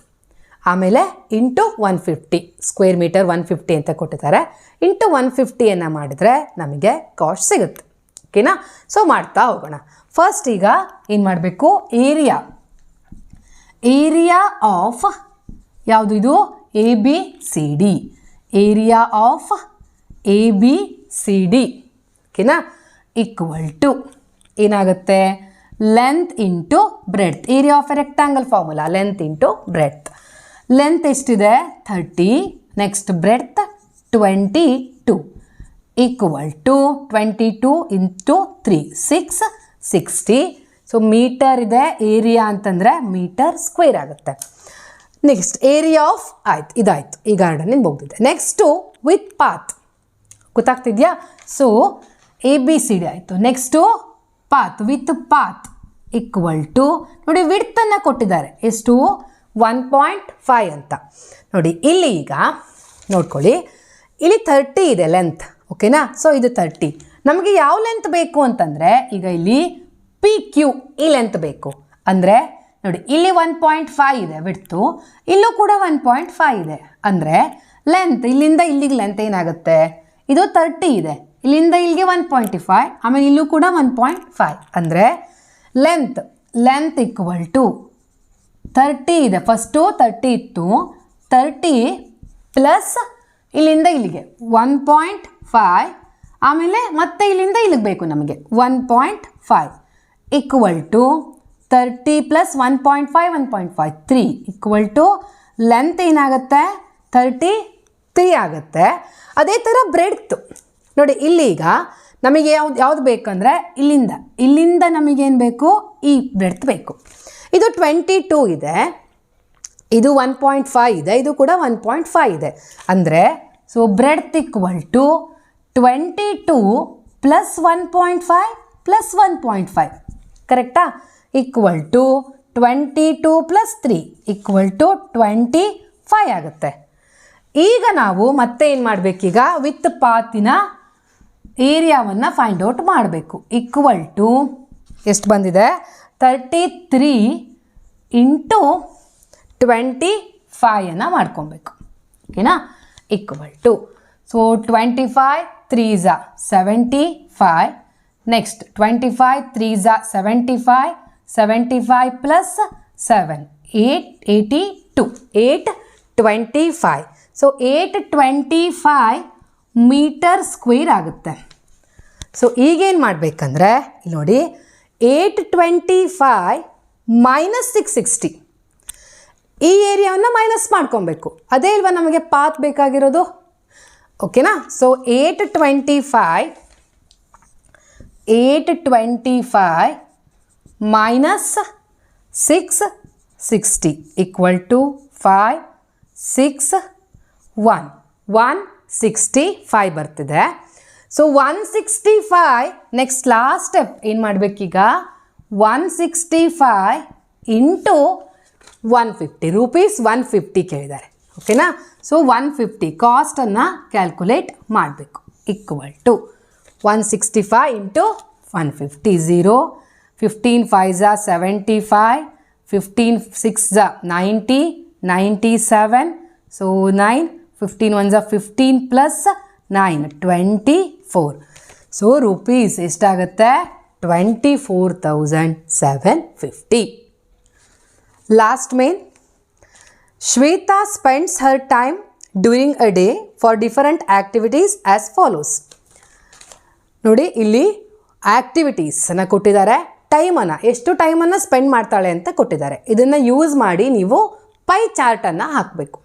Speaker 1: ಆಮೇಲೆ ಇಂಟು 150 ಸ್ಕ್ವೇರ್ ಮೀಟರ್ 150 ಅಂತ ಕೊಟ್ಟಿದ್ದಾರೆ. ಇಂಟು 150 ಮಾಡಿದರೆ ನಮಗೆ ಕಾಸ್ಟ್ ಸಿಗುತ್ತೆ. ಓಕೆನಾ? ಸೊ ಮಾಡ್ತಾ ಹೋಗೋಣ. ಫಸ್ಟ್ ಈಗ ಏನು ಮಾಡಬೇಕು? ಏರಿಯಾ ಆಫ್ ಯಾವುದು ಇದು? A B C D. Area of A B C D ಓಕೆನಾ ಈಕ್ವಲ್ ಟು ಏನಾಗುತ್ತೆ? Length into breadth. Area of a rectangle formula length into breadth. Length ಎಷ್ಟಿದೆ? 30. Next breadth 22 equal to 22 into 3 660. So metre ಇದೆ, area ಅಂತಂದರೆ metre square ಆಗುತ್ತೆ. Next area of ಆಯ್ತು, ಇದಾಯಿತು, ಈ ಗಾರ್ಡನಿಂದ ಮುಗಿದಿದೆ. ನೆಕ್ಸ್ಟು ವಿತ್ ಪಾತ್, ಗೊತ್ತಾಗ್ತಿದೆಯಾ? So A B C D ಆಯಿತು. Next path, with path equal to ನೋಡಿ ವಿಡ್ತನ್ನು ಕೊಟ್ಟಿದ್ದಾರೆ ಎಷ್ಟು? 1.5 ಅಂತ. ನೋಡಿ ಇಲ್ಲಿ ಈಗ ನೋಡ್ಕೊಳ್ಳಿ, ಇಲ್ಲಿ 30 ಇದೆ ಲೆಂತ್. ಓಕೆನಾ? ಸೊ ಇದು 30. ನಮಗೆ ಯಾವ ಲೆಂತ್ ಬೇಕು ಅಂತಂದರೆ ಈಗ ಇಲ್ಲಿ ಪಿ ಕ್ಯೂ ಈ ಲೆಂತ್ ಬೇಕು. ಅಂದರೆ ನೋಡಿ ಇಲ್ಲಿ 1.5 ಇದೆ ವಿಡ್ತು, ಇಲ್ಲೂ ಕೂಡ 1.5 ಇದೆ. ಅಂದರೆ ಲೆಂತ್ ಇಲ್ಲಿಂದ ಇಲ್ಲಿಗೆ ಲೆಂತ್ ಏನಾಗುತ್ತೆ? ಇದು 30 ಇದೆ, ಇಲ್ಲಿಂದ ಇಲ್ಲಿಗೆ 1.5, ಆಮೇಲೆ ಇಲ್ಲೂ ಕೂಡ 1.5 ಅಂದರೆ ಲೆಂತ್ ಈಕ್ವಲ್ ಟು 30 ಇದೆ. ಫಸ್ಟು 30 ಇತ್ತು, 30 ಪ್ಲಸ್ ಇಲ್ಲಿಂದ ಇಲ್ಲಿಗೆ 1.5, ಆಮೇಲೆ ಮತ್ತೆ ಇಲ್ಲಿಂದ ಇಲ್ಲಿಗೆ ಬೇಕು ನಮಗೆ 1.5 equal to 30 plus 1.5 1.5 3 equal to length ಏನಾಗುತ್ತೆ 33 ಆಗುತ್ತೆ. ಅದೇ ಥರ ಬ್ರೆಡ್ತು ನೋಡಿ, ಇಲ್ಲೀಗ ನಮಗೆ ಯಾವ್ದು ಬೇಕಂದರೆ ಇಲ್ಲಿಂದ ನಮಗೇನು ಬೇಕು, ಈ ಬ್ರೆಡ್ತ್ ಬೇಕು. ಇದು 22 ಇದೆ, ಇದು 1.5 ಇದೆ, ಇದು ಕೂಡ 1.5 ಇದೆ. ಅಂದರೆ so breadth equal to 22 plus 1.5 plus 1.5 ಕರೆಕ್ಟಾ, equal to 22 plus 3 equal to 25 ಆಗುತ್ತೆ. ಈಗ ನಾವು ಮತ್ತೆ ಏನು ಮಾಡಬೇಕೀಗ, ವಿತ್ ಪಾತಿನ ಏರಿಯಾವನ್ನು ಫೈಂಡ್ ಔಟ್ ಮಾಡಬೇಕು. ಈಕ್ವಲ್ ಟು ಎಷ್ಟು ಬಂದಿದೆ, 33 ಇಂಟು 25 ಮಾಡ್ಕೊಬೇಕು. ಓಕೆನಾ, equal to so 25 3s 75, next 25 3s 75, 75 plus 7 82 825. So 825 metre square ಆಗುತ್ತೆ. ಸೊ ಈಗೇನು ಮಾಡಬೇಕಂದ್ರೆ ಇಲ್ಲಿ ನೋಡಿ, 825 ಮೈನಸ್ 660 ಈ ಏರಿಯಾವನ್ನು ಮೈನಸ್ ಮಾಡ್ಕೊಬೇಕು. ಅದೇ ಇಲ್ವಾ ನಮಗೆ ಪಾತ್ ಬೇಕಾಗಿರೋದು. ಓಕೆನಾ, ಸೊ 825 ಮೈನಸ್ 660 ಈಕ್ವಲ್ ಟು 5 6 1 165 ಬರ್ತಿದೆ. ಸೊ 165 ನೆಕ್ಸ್ಟ್ ಲಾಸ್ಟ್ ಸ್ಟೆಪ್ ಏನು ಮಾಡಬೇಕೀಗ, 165 ಇಂಟು 150 ರೂಪೀಸ್ 150 ಕೇಳಿದ್ದಾರೆ. ಓಕೆನಾ, ಸೊ 150 ಕಾಸ್ಟನ್ನು ಕ್ಯಾಲ್ಕುಲೇಟ್ ಮಾಡಬೇಕು. Equal to 165 into 150 0, 15 5s 75, 15 6s 90, 97, so 9, 15 1s 15 plus 9 24. So rupees ಎಷ್ಟಾಗುತ್ತೆ, 24,750. Last main, Shweta spends her time during a day for different activities as follows. ನೋಡಿ, ಇಲ್ಲಿ ಆ್ಯಕ್ಟಿವಿಟೀಸನ್ನು ಕೊಟ್ಟಿದ್ದಾರೆ, ಎಷ್ಟು ಟೈಮನ್ನು ಸ್ಪೆಂಡ್ ಮಾಡ್ತಾಳೆ ಅಂತ ಕೊಟ್ಟಿದ್ದಾರೆ. ಇದನ್ನು ಯೂಸ್ ಮಾಡಿ ನೀವು ಪೈ ಚಾರ್ಟನ್ನು ಹಾಕಬೇಕು.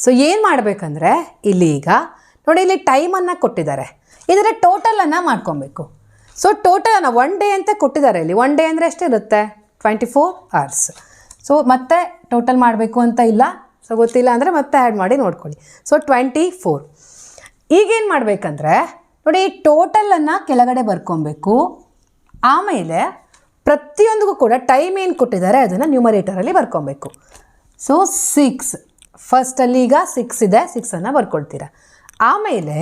Speaker 1: ಸೊ ಏನು ಮಾಡಬೇಕಂದ್ರೆ ಇಲ್ಲಿ ಈಗ ನೋಡಿ, ಇಲ್ಲಿ ಟೈಮನ್ನು ಕೊಟ್ಟಿದ್ದಾರೆ, ಇದರ ಟೋಟಲನ್ನು ಮಾಡ್ಕೊಬೇಕು. ಸೊ ಟೋಟಲನ್ನು 1 ಡೇ ಅಂತ ಕೊಟ್ಟಿದ್ದಾರೆ. ಇಲ್ಲಿ 1 ಡೇ ಅಂದರೆ ಎಷ್ಟಿರುತ್ತೆ, 24 hours. ಸೊ ಮತ್ತೆ ಟೋಟಲ್ ಮಾಡಬೇಕು ಅಂತ ಇಲ್ಲ, ಸೊ ಗೊತ್ತಿಲ್ಲ ಅಂದರೆ ಮತ್ತೆ ಆ್ಯಡ್ ಮಾಡಿ ನೋಡ್ಕೊಳ್ಳಿ. ಸೊ 24. ಈಗೇನು ಮಾಡಬೇಕಂದ್ರೆ ನೋಡಿ, ಈ ಟೋಟಲನ್ನು ಕೆಳಗಡೆ ಬರ್ಕೊಬೇಕು. ಆಮೇಲೆ ಪ್ರತಿಯೊಂದಿಗೂ ಕೂಡ ಟೈಮ್ ಏನು ಕೊಟ್ಟಿದ್ದಾರೆ ಅದನ್ನು ನ್ಯೂಮರೇಟರಲ್ಲಿ ಬರ್ಕೊಬೇಕು. ಸೊ 6 ಫಸ್ಟಲ್ಲಿ ಈಗ 6 ಇದೆ, 6ಅನ್ನು ಬರ್ಕೊಳ್ತೀರಾ. ಆಮೇಲೆ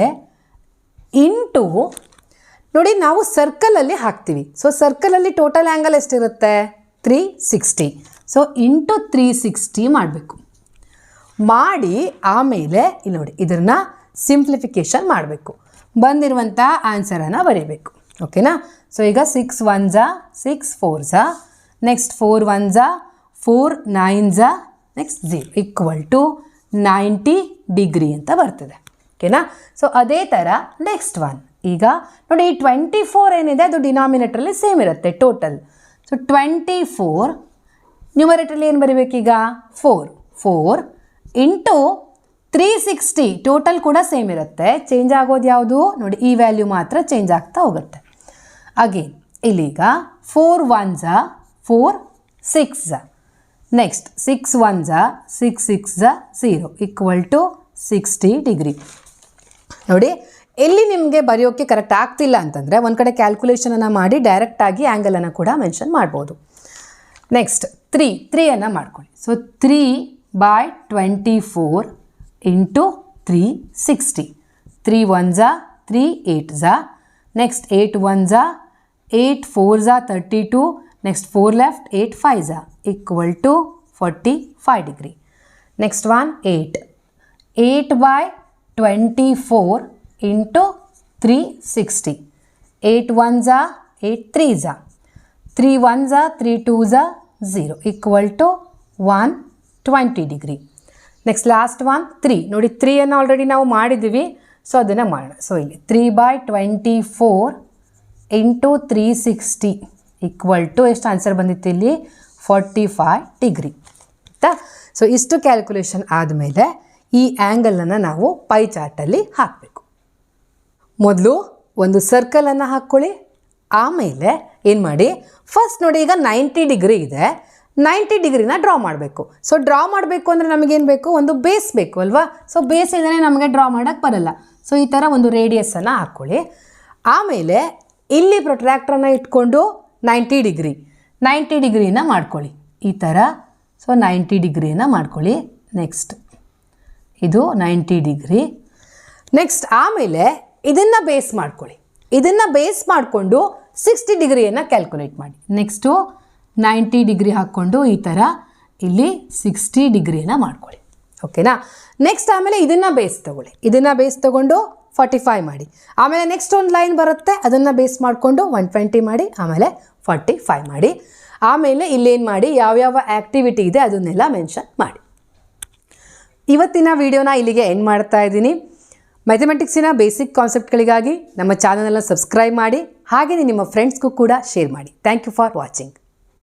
Speaker 1: ಇಂಟು ನೋಡಿ, ನಾವು ಸರ್ಕಲಲ್ಲಿ ಹಾಕ್ತೀವಿ. ಸೊ ಸರ್ಕಲಲ್ಲಿ ಟೋಟಲ್ ಆ್ಯಂಗಲ್ ಎಷ್ಟಿರುತ್ತೆ, 360. ಸೊ ಇಂಟು 360 ಮಾಡಬೇಕು. ಮಾಡಿ ಆಮೇಲೆ ಇಲ್ಲಿ ನೋಡಿ, ಇದನ್ನು ಸಿಂಪ್ಲಿಫಿಕೇಷನ್ ಮಾಡಬೇಕು. ಬಂದಿರುವಂಥ ಆನ್ಸರನ್ನು ಬರೀಬೇಕು. ಓಕೆನಾ, ಸೊ ಈಗ 6 1s 6 4s, next 4 1s 4 9s, next 0 equal to 90 degree ಅಂತ ಬರ್ತದೆ. ಓಕೆನಾ, ಸೊ ಅದೇ ಥರ ನೆಕ್ಸ್ಟ್ ಒನ್. ಈಗ ನೋಡಿ, ಈ 24 ಏನಿದೆ ಅದು ಡಿನಾಮಿನೇಟ್ರಲ್ಲಿ ಸೇಮ್ ಇರುತ್ತೆ ಟೋಟಲ್. ಸೊ 24 ನ್ಯೂಮರೇಟ್ರಲ್ಲಿ ಏನು ಬರೀಬೇಕೀಗ, 4 ಇಂಟು 360 ಟೋಟಲ್ ಕೂಡ ಸೇಮ್ ಇರುತ್ತೆ. ಚೇಂಜ್ ಆಗೋದು ಯಾವುದು ನೋಡಿ, ಈ ವ್ಯಾಲ್ಯೂ ಮಾತ್ರ ಚೇಂಜ್ ಆಗ್ತಾ ಹೋಗುತ್ತೆ. ಅಗೇನ್ ಇಲ್ಲೀಗ 4 1s 4 6s, next 6 1s 6 6s 0 equal to 60 degree. ನೋಡಿ, ಎಲ್ಲಿ ನಿಮಗೆ ಬರೆಯೋಕ್ಕೆ ಕರೆಕ್ಟ್ ಆಗ್ತಿಲ್ಲ ಅಂತಂದರೆ ಒಂದು ಕಡೆ ಕ್ಯಾಲ್ಕುಲೇಷನನ್ನು ಮಾಡಿ ಡೈರೆಕ್ಟಾಗಿ ಆ್ಯಂಗಲನ್ನು ಕೂಡ ಮೆನ್ಷನ್ ಮಾಡ್ಬೋದು. ನೆಕ್ಸ್ಟ್ 3ಅನ್ನು ಮಾಡ್ಕೊಳ್ಳಿ. So 3/24 into 360. 3 1s 3 8s, next 8 1s 8 4s 32, next 4 left 8 5s equal to 45 degree. Next one 8/24 ಇಂಟು 360. 8 1s are 8 3s are. 3 1s are 3 2s are 0 equal to 120 degree. Next last one 3 ನೋಡಿ 3 already ನಾವು ಮಾಡಿದ್ದೀವಿ, so ಅದನ್ನು ಮಾಡೋಣ. So ಇಲ್ಲಿ 3/24 into 360 equal to ಎಷ್ಟು answer ಬಂದಿತ್ತು ಇಲ್ಲಿ 45 ಡಿಗ್ರಿ ಆಯಿತಾ. ಸೊ ಇಷ್ಟು ಕ್ಯಾಲ್ಕುಲೇಷನ್ ಆದಮೇಲೆ ಈ ಆ್ಯಂಗಲನ್ನು ನಾವು ಪೈ ಚಾರ್ಟಲ್ಲಿ ಹಾಕಬೇಕು. ಮೊದಲು ಒಂದು ಸರ್ಕಲನ್ನು ಹಾಕ್ಕೊಳ್ಳಿ, ಆಮೇಲೆ ಏನು ಮಾಡಿ ಫಸ್ಟ್ ನೋಡಿ ಈಗ 90 ಡಿಗ್ರಿ ಇದೆ, 90 ಡಿಗ್ರಿನ ಡ್ರಾ ಮಾಡಬೇಕು. ಸೊ ಡ್ರಾ ಮಾಡಬೇಕು ಅಂದರೆ ನಮಗೇನು ಬೇಕು, ಒಂದು ಬೇಸ್ ಬೇಕು ಅಲ್ವಾ. ಸೊ ಬೇಸ್ ಇಲ್ಲದೇ ನಮಗೆ ಡ್ರಾ ಮಾಡೋಕ್ಕೆ ಬರಲ್ಲ. ಸೊ ಈ ಥರ ಒಂದು ರೇಡಿಯಸನ್ನು ಹಾಕ್ಕೊಳ್ಳಿ. ಆಮೇಲೆ ಇಲ್ಲಿ ಪ್ರೊಟ್ರಾಕ್ಟ್ರನ್ನ ಇಟ್ಕೊಂಡು 90 ಡಿಗ್ರಿನ ಮಾಡ್ಕೊಳ್ಳಿ ಈ ಥರ. ಸೊ 90 ಡಿಗ್ರಿನ ಮಾಡ್ಕೊಳ್ಳಿ. ನೆಕ್ಸ್ಟ್ ಇದು 90 ಡಿಗ್ರಿ. ನೆಕ್ಸ್ಟ್ ಆಮೇಲೆ ಇದನ್ನು ಬೇಸ್ ಮಾಡ್ಕೊಳ್ಳಿ. ಇದನ್ನು ಬೇಸ್ ಮಾಡಿಕೊಂಡು 60 ಡಿಗ್ರಿಯನ್ನು ಕ್ಯಾಲ್ಕುಲೇಟ್ ಮಾಡಿ. ನೆಕ್ಸ್ಟು 90 ಡಿಗ್ರಿ ಹಾಕ್ಕೊಂಡು ಈ ಥರ ಇಲ್ಲಿ 60 ಡಿಗ್ರಿನ ಮಾಡ್ಕೊಳ್ಳಿ. ಓಕೆನಾ. ನೆಕ್ಸ್ಟ್ ಆಮೇಲೆ ಇದನ್ನು ಬೇಸ್ ತೊಗೊಳ್ಳಿ. ಇದನ್ನು ಬೇಸ್ ತೊಗೊಂಡು 45 ಮಾಡಿ. ಆಮೇಲೆ ನೆಕ್ಸ್ಟ್ ಒಂದು ಲೈನ್ ಬರುತ್ತೆ, ಅದನ್ನು ಬೇಸ್ ಮಾಡಿಕೊಂಡು 120 ಮಾಡಿ, ಆಮೇಲೆ 45 ಮಾಡಿ. ಆಮೇಲೆ ಇಲ್ಲೇನು ಮಾಡಿ, ಯಾವ್ಯಾವ ಆ್ಯಕ್ಟಿವಿಟಿ ಇದೆ ಅದನ್ನೆಲ್ಲ ಮೆನ್ಷನ್ ಮಾಡಿ. ಇವತ್ತಿನ ವಿಡಿಯೋನ ಇಲ್ಲಿಗೆ ಎಂಡ್ ಮಾಡ್ತಾ ಇದ್ದೀನಿ. ಮ್ಯಾಥಮೆಟಿಕ್ಸಿನ ಬೇಸಿಕ್ ಕಾನ್ಸೆಪ್ಟ್ಗಳಿಗಾಗಿ ನಮ್ಮ ಚಾನಲನ್ನು ಸಬ್ಸ್ಕ್ರೈಬ್ ಮಾಡಿ, ಹಾಗೆಯೇ ನಿಮ್ಮ ಫ್ರೆಂಡ್ಸ್ಗೂ ಕೂಡ ಶೇರ್ ಮಾಡಿ. Thank you for watching.